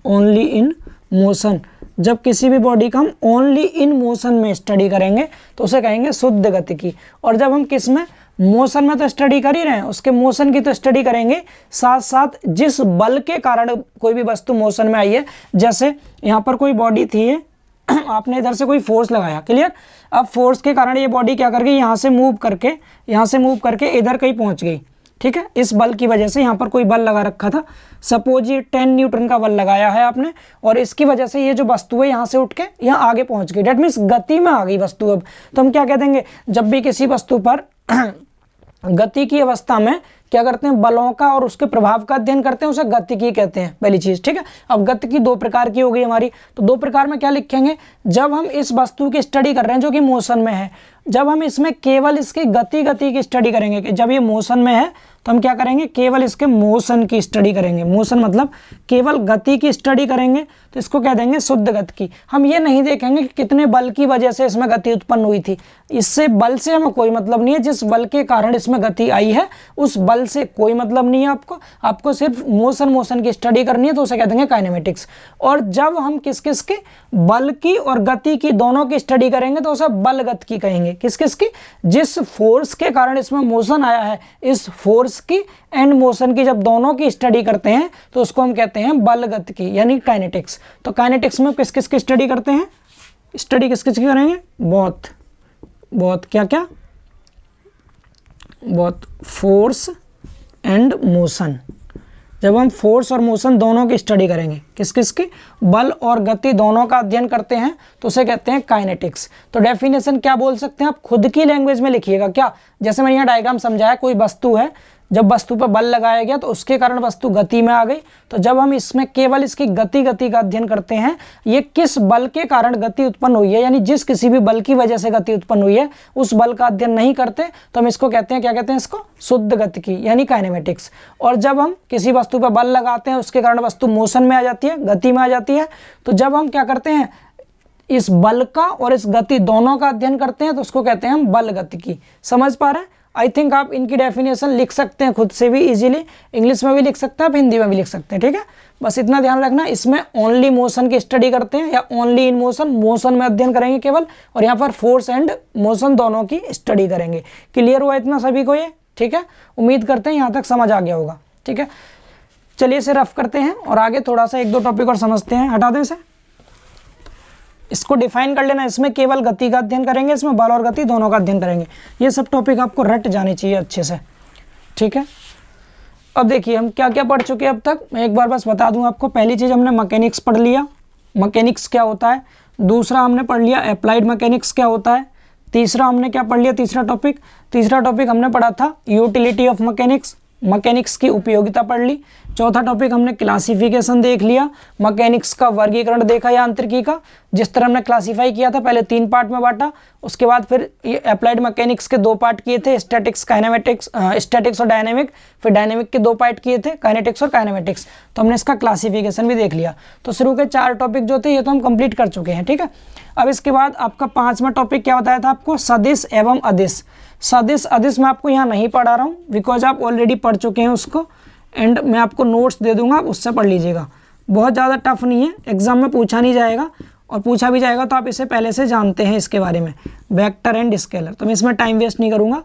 only in motion, जब किसी भी बॉडी का हम ओनली इन मोशन में स्टडी करेंगे तो उसे कहेंगे शुद्ध गतिकी। और जब हम किस में, मोशन में तो स्टडी कर ही रहे हैं, उसके मोशन की तो स्टडी करेंगे, साथ साथ जिस बल के कारण कोई भी वस्तु मोशन में आई है, जैसे यहाँ पर कोई बॉडी थी है, आपने इधर से कोई फोर्स लगाया, क्लियर, अब फोर्स के कारण ये बॉडी क्या कर गई, यहाँ से मूव करके इधर कहीं पहुँच गई, ठीक है। इस बल की वजह से, यहाँ पर कोई बल लगा रखा था, सपोज ये 10 न्यूटन का बल लगाया है आपने, और इसकी वजह से ये जो वस्तु है यहाँ से उठ के यहाँ आगे पहुँच गई, डेट मीन्स गति में आ गई वस्तु। अब तो हम क्या कह देंगे, जब भी किसी वस्तु पर गति की अवस्था में क्या करते हैं, बलों का और उसके प्रभाव का अध्ययन करते हैं, उसे गतिकी कहते हैं पहली चीज, ठीक है। अब गतिकी दो प्रकार की हो गई हमारी, तो दो प्रकार में क्या लिखेंगे, जब हम इस वस्तु की स्टडी कर रहे हैं जो कि मोशन में है, जब हम इसमें केवल इसकी गति की स्टडी करेंगे, कि जब ये मोशन में है तो हम क्या करेंगे, केवल इसके मोशन की स्टडी करेंगे, मोशन मतलब केवल गति की स्टडी करेंगे, तो इसको कह देंगे शुद्ध गतिकी। हम ये नहीं देखेंगे कि कितने बल की वजह से इसमें गति उत्पन्न हुई थी, इससे बल से हमें कोई मतलब नहीं है, जिस बल के कारण इसमें गति आई है उस बल से कोई मतलब नहीं है आपको सिर्फ मोशन की स्टडी करनी है, तो उसे कह देंगे काइनेमेटिक्स। और जब हम किस की, बल की और गति की दोनों की स्टडी करेंगे तो उसे बल गतिकी कहेंगे। किस की, जिस फोर्स के कारण इसमें मोशन आया है, इस फोर्स की एंड मोशन की जब दोनों की स्टडी करते हैं तो उसको हम कहते हैं बल गतिकी यानी काइनेटिक्स। तो काइनेटिक्स में किस की स्टडी करते हैं, स्टडी किस की करेंगे, बहुत क्या बहुत फोर्स एंड मोशन। जब हम फोर्स और मोशन दोनों की स्टडी करेंगे, किस की, बल और गति दोनों का अध्ययन करते हैं, तो उसे कहते हैं काइनेटिक्स। तो डेफिनेशन क्या बोल सकते हैं आप, खुद की लैंग्वेज में लिखिएगा। क्या, जैसे मैंने यहाँ डायग्राम समझाया, कोई वस्तु है, जब वस्तु पर बल लगाया गया तो उसके कारण वस्तु गति में आ गई, तो जब हम इसमें केवल इसकी गति का अध्ययन करते हैं, ये किस बल के कारण गति उत्पन्न हुई है, यानी जिस किसी भी बल की वजह से गति उत्पन्न हुई है उस बल का अध्ययन नहीं करते, तो हम इसको कहते हैं, क्या कहते हैं इसको, शुद्ध गतिकी यानी काइनेमेटिक्स। और जब हम किसी वस्तु पर बल लगाते हैं उसके कारण वस्तु मोशन में आ जाती है, गति में आ जाती है, तो जब हम क्या करते हैं, इस बल का और इस गति दोनों का अध्ययन करते हैं, तो उसको कहते हैं हम बल गतिकी। समझ पा रहे हैं? आई थिंक आप इनकी डेफिनेशन लिख सकते हैं खुद से भी इजीली, इंग्लिश में भी लिख सकते हैं, आप हिंदी में भी लिख सकते हैं, ठीक है। बस इतना ध्यान रखना, इसमें ओनली मोशन की स्टडी करते हैं या ओनली इन मोशन में अध्ययन करेंगे केवल, और यहाँ पर फोर्स एंड मोशन दोनों की स्टडी करेंगे। क्लियर हुआ इतना सभी को ये, ठीक है। उम्मीद करते हैं यहाँ तक समझ आ गया होगा, ठीक है। चलिए इसे रफ करते हैं और आगे थोड़ा सा एक दो टॉपिक और समझते हैं। हटा दें इसे, इसको डिफाइन कर लेना, इसमें केवल गति का अध्ययन करेंगे, इसमें बल और गति दोनों का अध्ययन करेंगे। ये सब टॉपिक आपको रट जाने चाहिए अच्छे से, ठीक है। अब देखिए हम क्या क्या पढ़ चुके हैं अब तक, मैं एक बार बस बता दूं आपको। पहली चीज़ हमने मैकेनिक्स पढ़ लिया, मैकेनिक्स क्या होता है। दूसरा हमने पढ़ लिया अप्लाइड मैकेनिक्स क्या होता है। तीसरा हमने क्या पढ़ लिया, तीसरा टॉपिक हमने पढ़ा था यूटिलिटी ऑफ मैकेनिक्स, मैकेनिक्स की उपयोगिता पढ़ ली। चौथा टॉपिक हमने क्लासिफिकेशन देख लिया, मैकेनिक्स का वर्गीकरण देखा यांत्रिकी का, जिस तरह हमने क्लासीफाई किया था, पहले 3 पार्ट में बांटा, उसके बाद फिर ये अप्लाइड मैकेनिक्स के 2 पार्ट किए थे, स्टैटिक्स काइनेमेटिक्स, स्टैटिक्स और डायनेमिक, फिर डायनेमिक के 2 पार्ट किए थे, काइनेटिक्स और काइनेमेटिक्स। तो हमने इसका क्लासिफिकेशन भी देख लिया। तो शुरू के 4 टॉपिक जो थे ये तो हम कंप्लीट कर चुके हैं, ठीक है। अब इसके बाद आपका 5वां टॉपिक क्या बताया था आपको, सदिश एवं अदिश। सदिश अदिश मैं आपको यहाँ नहीं पढ़ा रहा हूँ, बिकॉज आप ऑलरेडी पढ़ चुके हैं उसको, एंड मैं आपको नोट्स दे दूंगा, उससे पढ़ लीजिएगा। बहुत ज़्यादा टफ नहीं है, एग्जाम में पूछा नहीं जाएगा, और पूछा भी जाएगा तो आप इसे पहले से जानते हैं इसके बारे में, वेक्टर एंड स्केलर। तो मैं इसमें टाइम वेस्ट नहीं करूँगा,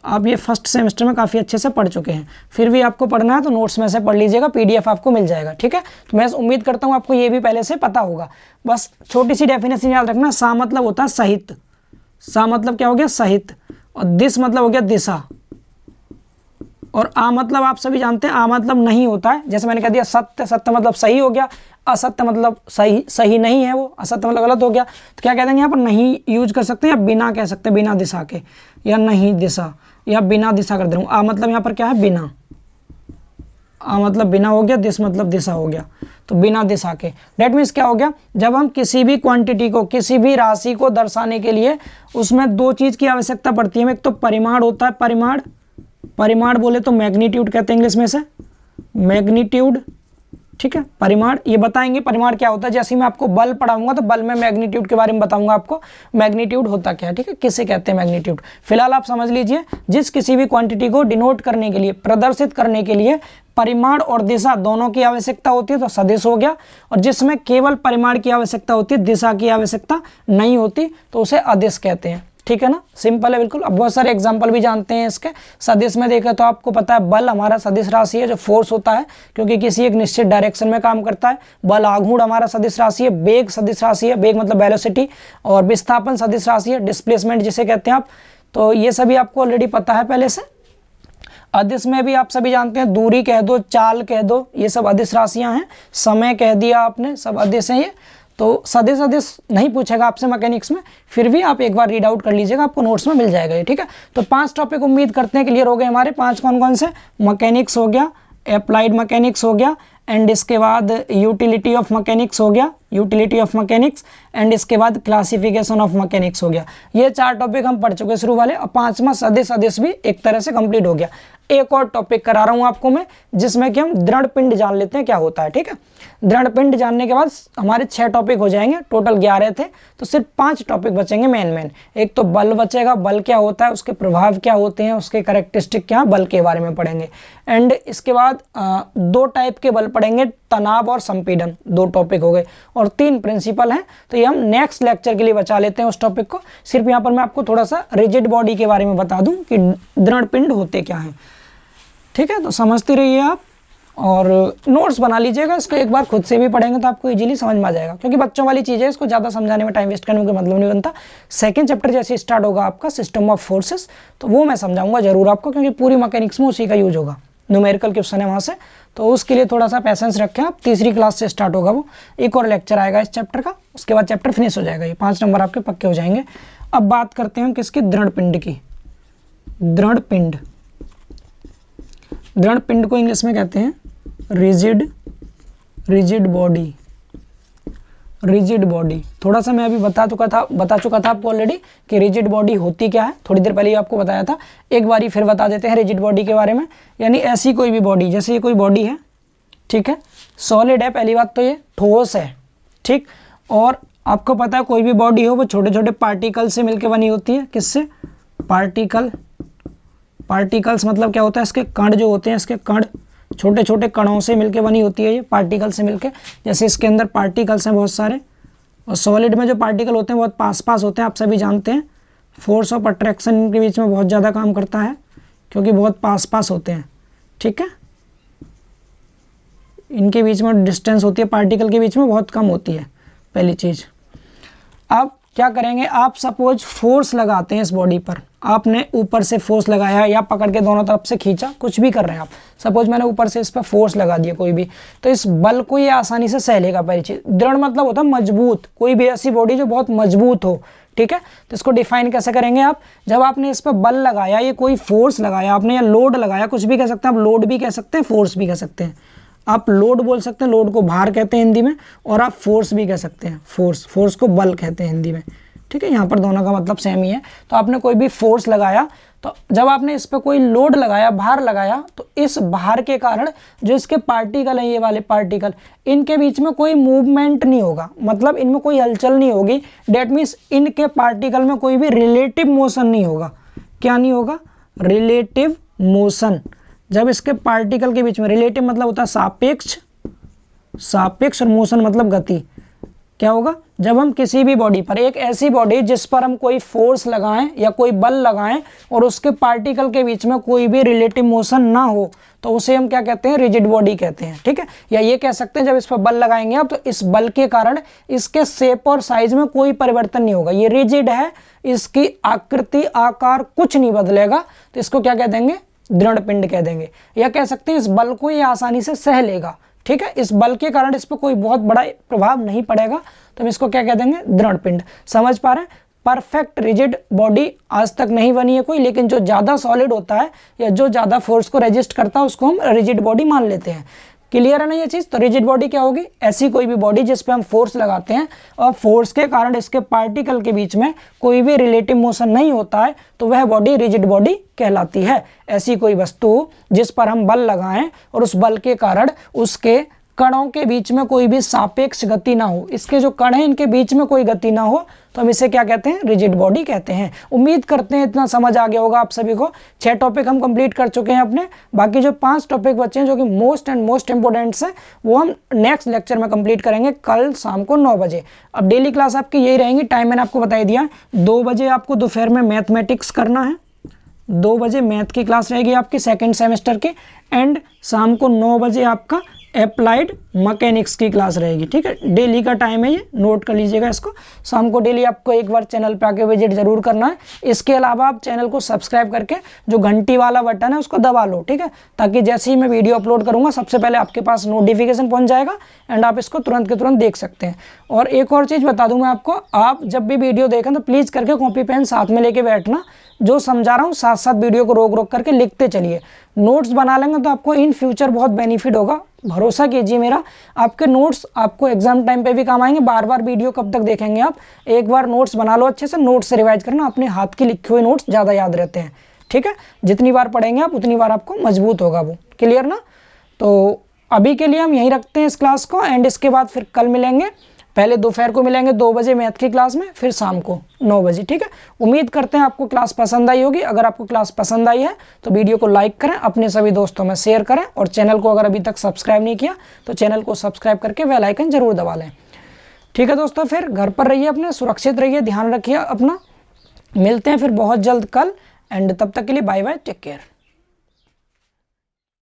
आप ये फर्स्ट सेमेस्टर में काफ़ी अच्छे से पढ़ चुके हैं। फिर भी आपको पढ़ना है तो नोट्स में से पढ़ लीजिएगा, PDF आपको मिल जाएगा, ठीक है। तो मैं उम्मीद करता हूँ आपको ये भी पहले से पता होगा। बस छोटी सी डेफिनेशन याद रखना, सा मतलब होता है सहित, सा मतलब क्या हो गया सहित, और दिस मतलब हो गया दिशा, और आ मतलब आप सभी जानते हैं आ मतलब नहीं होता है। जैसे मैंने कह दिया सत्य, सत्य मतलब सही हो गया, असत्य मतलब सही नहीं है, वो असत्य मतलब गलत हो गया। तो क्या कह देंगे यहाँ पर, नहीं यूज कर सकते हैं, या बिना कह सकते हैं, बिना दिशा के, या नहीं दिशा, या बिना दिशा कर दे रहा हूँ। आ मतलब यहाँ पर क्या है, बिना, आ मतलब बिना हो गया, दिस मतलब दिशा हो गया, तो बिना दिशा के। डेट मीन्स क्या हो गया, जब हम किसी भी क्वांटिटी को, किसी भी राशि को दर्शाने के लिए उसमें 2 चीज़ की आवश्यकता पड़ती है। एक तो परिमाण होता है, परिमाण, परिमाण बोले तो मैग्नीट्यूड कहते हैं इंग्लिश में से, मैग्नीट्यूड, ठीक है। परिमाण ये बताएंगे परिमाण क्या होता है, जैसे मैं आपको बल पढ़ाऊंगा तो बल में मैग्नीट्यूड के बारे में बताऊंगा आपको, मैग्नीट्यूड होता क्या है, ठीक है, किसे कहते हैं मैग्नीट्यूड। फिलहाल आप समझ लीजिए, जिस किसी भी क्वांटिटी को डिनोट करने के लिए, प्रदर्शित करने के लिए परिमाण और दिशा दोनों की आवश्यकता होती है तो सदिश हो गया, और जिसमें केवल परिमाण की आवश्यकता होती है, दिशा की आवश्यकता नहीं होती, तो उसे अदिश कहते हैं, ठीक है ना। सिंपल है बिल्कुल। अब बहुत सारे एग्जांपल भी जानते हैं इसके। सदिश में देखा तो आपको पता है बल हमारा सदिश राशि है, जो फोर्स होता है, क्योंकि किसी एक निश्चित डायरेक्शन में काम करता है। बल आघूर्ण हमारा सदिश राशि है, वेग सदिश राशि है, वेग मतलब वेलोसिटी, और विस्थापन सदिश राशि है, डिस्प्लेसमेंट जिसे कहते हैं आप। तो ये सभी आपको ऑलरेडी पता है पहले से। अदिश में भी आप सभी जानते हैं, दूरी कह दो, चाल कह दो, ये सब अदिश राशियां हैं। समय कह दिया आपने, सब अदिश हैं ये। तो सदिश अदिश नहीं पूछेगा आपसे मैकेनिक्स में, फिर भी आप एक बार रीड आउट कर लीजिएगा, आपको नोट्स में मिल जाएगा ये, ठीक है। तो 5 टॉपिक उम्मीद करते हैं क्लियर हो गए हमारे। 5 कौन कौन से, मैकेनिक्स हो गया, अप्लाइड मैकेनिक्स हो गया, एंड इसके बाद यूटिलिटी ऑफ मैकेनिक्स हो गया, यूटिलिटी ऑफ मैकेनिक्स, एंड इसके बाद क्लासिफिकेशन ऑफ मैकेनिक्स हो गया। ये 4 टॉपिक हम पढ़ चुके शुरू वाले, और 5वां सदिश अदिश भी एक तरह से कंप्लीट हो गया। एक और टॉपिक करा रहा हूं आपको मैं, जिसमें कि हम दृढ़ पिंड जान लेते हैं क्या होता है, ठीक है। दृढ़ पिंड जानने के बाद हमारे 6 टॉपिक हो जाएंगे, टोटल 11 थे, तो सिर्फ 5 टॉपिक बचेंगे मेन। एक तो बल बचेगा, बल क्या होता है, उसके प्रभाव क्या होते हैं, उसके कैरेक्टरिस्टिक क्या, बल के बारे में पढ़ेंगे। एंड इसके बाद 2 टाइप के बल पढ़ेंगे, तनाव और संपीड़न, 2 टॉपिक हो गए, और 3 प्रिंसिपल हैं। तो ये हम नेक्स्ट लेक्चर के लिए बचा लेते हैं उस टॉपिक को। सिर्फ यहाँ पर मैं आपको थोड़ा सा रिजिड बॉडी के बारे में बता दूं कि दृढ़ पिंड होते क्या हैं, ठीक है। तो समझते रहिए आप, और नोट्स बना लीजिएगा, इसको एक बार खुद से भी पढ़ेंगे तो आपको इजीली समझ में आ जाएगा, क्योंकि बच्चों वाली चीज़ है, इसको ज़्यादा समझाने में टाइम वेस्ट करने का मतलब नहीं बनता। 2nd चैप्टर जैसे स्टार्ट होगा आपका सिस्टम ऑफ फोर्सेस, तो वो मैं समझाऊंगा जरूर आपको, क्योंकि पूरी मैकेनिक्स में उसी का यूज होगा, न्यूमेरिकल क्वेश्चन है वहाँ से, तो उसके लिए थोड़ा सा पैसेंस रखें आप। 3री क्लास से स्टार्ट होगा वो, एक और लेक्चर आएगा इस चैप्टर का, उसके बाद चैप्टर फिनिश हो जाएगा, ये 5 नंबर आपके पक्के हो जाएंगे। अब बात करते हैं किसकी, दृढ़ पिंड की। दृढ़ पिंड, दृढ़ पिंड को इंग्लिश में कहते हैं रिजिड बॉडी, रिजिड बॉडी। थोड़ा सा मैं अभी बता चुका था आपको ऑलरेडी कि रिजिड बॉडी होती क्या है, थोड़ी देर पहले ही आपको बताया था, एक बारी फिर बता देते हैं रिजिड बॉडी के बारे में। यानी ऐसी कोई भी बॉडी, जैसे ये कोई बॉडी है, ठीक है, सॉलिड है, पहली बात तो ये ठोस है, ठीक। और आपको पता है कोई भी बॉडी हो वो छोटे छोटे पार्टिकल से मिलकर बनी होती है, किससे, पार्टिकल्स मतलब क्या होता है, इसके कण जो होते हैं, इसके कण छोटे छोटे कणों से मिलकर बनी होती है ये, पार्टिकल से मिलकर। जैसे इसके अंदर पार्टिकल्स हैं बहुत सारे, और सॉलिड में जो पार्टिकल होते हैं बहुत पास होते हैं, आप सभी जानते हैं। फोर्स ऑफ अट्रैक्शन इनके बीच में बहुत ज़्यादा काम करता है, क्योंकि बहुत पास होते हैं, ठीक है। इनके बीच में डिस्टेंस होती है पार्टिकल के बीच में बहुत कम होती है, पहली चीज़। अब क्या करेंगे, आप सपोज फोर्स लगाते हैं इस बॉडी पर, आपने ऊपर से फोर्स लगाया या पकड़ के दोनों तरफ से खींचा, कुछ भी कर रहे हैं आप, सपोज मैंने ऊपर से इस पर फोर्स लगा दिया कोई भी, तो इस बल को ये आसानी से सह लेगा। पहली चीज, दृढ़ मतलब होता है मजबूत, कोई भी ऐसी बॉडी जो बहुत मजबूत हो, ठीक है। तो इसको डिफाइन कैसे करेंगे आप, जब आपने इस पर बल लगाया, ये कोई फोर्स लगाया आपने या लोड लगाया, कुछ भी कह सकते हैं आप, लोड भी कह सकते हैं, फोर्स भी कह सकते हैं। आप लोड बोल सकते हैं, लोड को भार कहते हैं हिंदी में, और आप फोर्स भी कह सकते हैं, फोर्स को बल कहते हैं हिंदी में, ठीक है। यहाँ पर दोनों का मतलब सेम ही है। तो आपने कोई भी फोर्स लगाया, तो जब आपने इस पर कोई लोड लगाया, भार लगाया, तो इस भार के कारण जो इसके पार्टिकल हैं, ये वाले पार्टिकल, इनके बीच में कोई मूवमेंट नहीं होगा, मतलब इनमें कोई हलचल नहीं होगी। डेट मीन्स इनके पार्टिकल में कोई भी रिलेटिव मोशन नहीं होगा। क्या नहीं होगा? Relative motion. जब इसके पार्टिकल के बीच में, रिलेटिव मतलब होता है सापेक्ष, सापेक्ष और मोशन मतलब गति। क्या होगा? जब हम किसी भी बॉडी पर, एक ऐसी बॉडी जिस पर हम कोई फोर्स लगाएं या कोई बल लगाएं और उसके पार्टिकल के बीच में कोई भी रिलेटिव मोशन ना हो, तो उसे हम क्या कहते हैं? रिजिड बॉडी कहते हैं, ठीक है। या ये कह सकते हैं जब इस पर बल लगाएंगे आप, तो इस बल के कारण इसके शेप और साइज में कोई परिवर्तन नहीं होगा, ये रिजिड है, इसकी आकृति आकार कुछ नहीं बदलेगा, तो इसको क्या कह देंगे? दृढ़ पिंड कह देंगे। या कह सकते हैं इस बल को ये आसानी से सह लेगा, ठीक है। इस बल के कारण इस पर कोई बहुत बड़ा प्रभाव नहीं पड़ेगा, तो हम इसको क्या कह देंगे? दृढ़ पिंड। समझ पा रहे हैं? परफेक्ट रिजिड बॉडी आज तक नहीं बनी है कोई, लेकिन जो ज़्यादा सॉलिड होता है या जो ज़्यादा फोर्स को रेजिस्ट करता है उसको हम रिजिड बॉडी मान लेते हैं। क्लियर है ना ये चीज़? तो रिजिड बॉडी क्या होगी? ऐसी कोई भी बॉडी जिस पे हम फोर्स लगाते हैं और फोर्स के कारण इसके पार्टिकल के बीच में कोई भी रिलेटिव मोशन नहीं होता है, तो वह बॉडी रिजिड बॉडी कहलाती है। ऐसी कोई वस्तु जिस पर हम बल लगाएं और उस बल के कारण उसके कणों के बीच में कोई भी सापेक्ष गति ना हो, इसके जो कण हैं इनके बीच में कोई गति ना हो, तो हम इसे क्या कहते हैं? रिजिड बॉडी कहते हैं। उम्मीद करते हैं इतना समझ आ गया होगा आप सभी को। 6 टॉपिक हम कंप्लीट कर चुके हैं अपने, बाकी जो 5 टॉपिक बचे हैं जो कि मोस्ट इंपोर्टेंट्स हैं, वो हम नेक्स्ट लेक्चर में कंप्लीट करेंगे कल शाम को 9 बजे। अब डेली क्लास आपकी यही रहेंगी, टाइम मैंने आपको बता दिया। 2 बजे आपको दोपहर में मैथमेटिक्स करना है, 2 बजे मैथ की क्लास रहेगी आपकी सेकेंड सेमेस्टर की, एंड शाम को 9 बजे आपका अप्लाइड मैकेनिक्स की क्लास रहेगी, ठीक है। डेली का टाइम है, ये नोट कर लीजिएगा इसको। शाम को डेली आपको एक बार चैनल पे आके विजिट जरूर करना है। इसके अलावा आप चैनल को सब्सक्राइब करके जो घंटी वाला बटन है उसको दबा लो, ठीक है, ताकि जैसे ही मैं वीडियो अपलोड करूंगा सबसे पहले आपके पास नोटिफिकेशन पहुंच जाएगा एंड आप इसको तुरंत के तुरंत देख सकते हैं। और एक और चीज़ बता दूं मैं आपको, आप जब भी वीडियो देखें तो प्लीज़ करके कॉपी पेन साथ में लेके बैठना, जो समझा रहा हूँ साथ साथ वीडियो को रोक रोक करके लिखते चलिए। नोट्स बना लेंगे तो आपको इन फ्यूचर बहुत बेनिफिट होगा, भरोसा कीजिए मेरा। आपके नोट्स आपको एग्जाम टाइम पे भी काम आएंगे। बार बार वीडियो कब तक देखेंगे आप? एक बार नोट्स बना लो अच्छे से, नोट्स से रिवाइज करना, अपने हाथ की लिखे हुए नोट्स ज़्यादा याद रहते हैं, ठीक है। जितनी बार पढ़ेंगे आप उतनी बार आपको मजबूत होगा वो। क्लियर ना? तो अभी के लिए हम यहीं रखते हैं इस क्लास को, एंड इसके बाद फिर कल मिलेंगे। पहले दोपहर को मिलेंगे 2 बजे मैथ की क्लास में, फिर शाम को 9 बजे, ठीक है। उम्मीद करते हैं आपको क्लास पसंद आई होगी। अगर आपको क्लास पसंद आई है तो वीडियो को लाइक करें, अपने सभी दोस्तों में शेयर करें, और चैनल को अगर अभी तक सब्सक्राइब नहीं किया तो चैनल को सब्सक्राइब करके बेल आइकन जरूर दबा लें, ठीक है दोस्तों। फिर घर पर रहिए, अपने सुरक्षित रहिए, ध्यान रखिए अपना। मिलते हैं फिर बहुत जल्द कल, एंड तब तक के लिए बाय बाय, टेक केयर।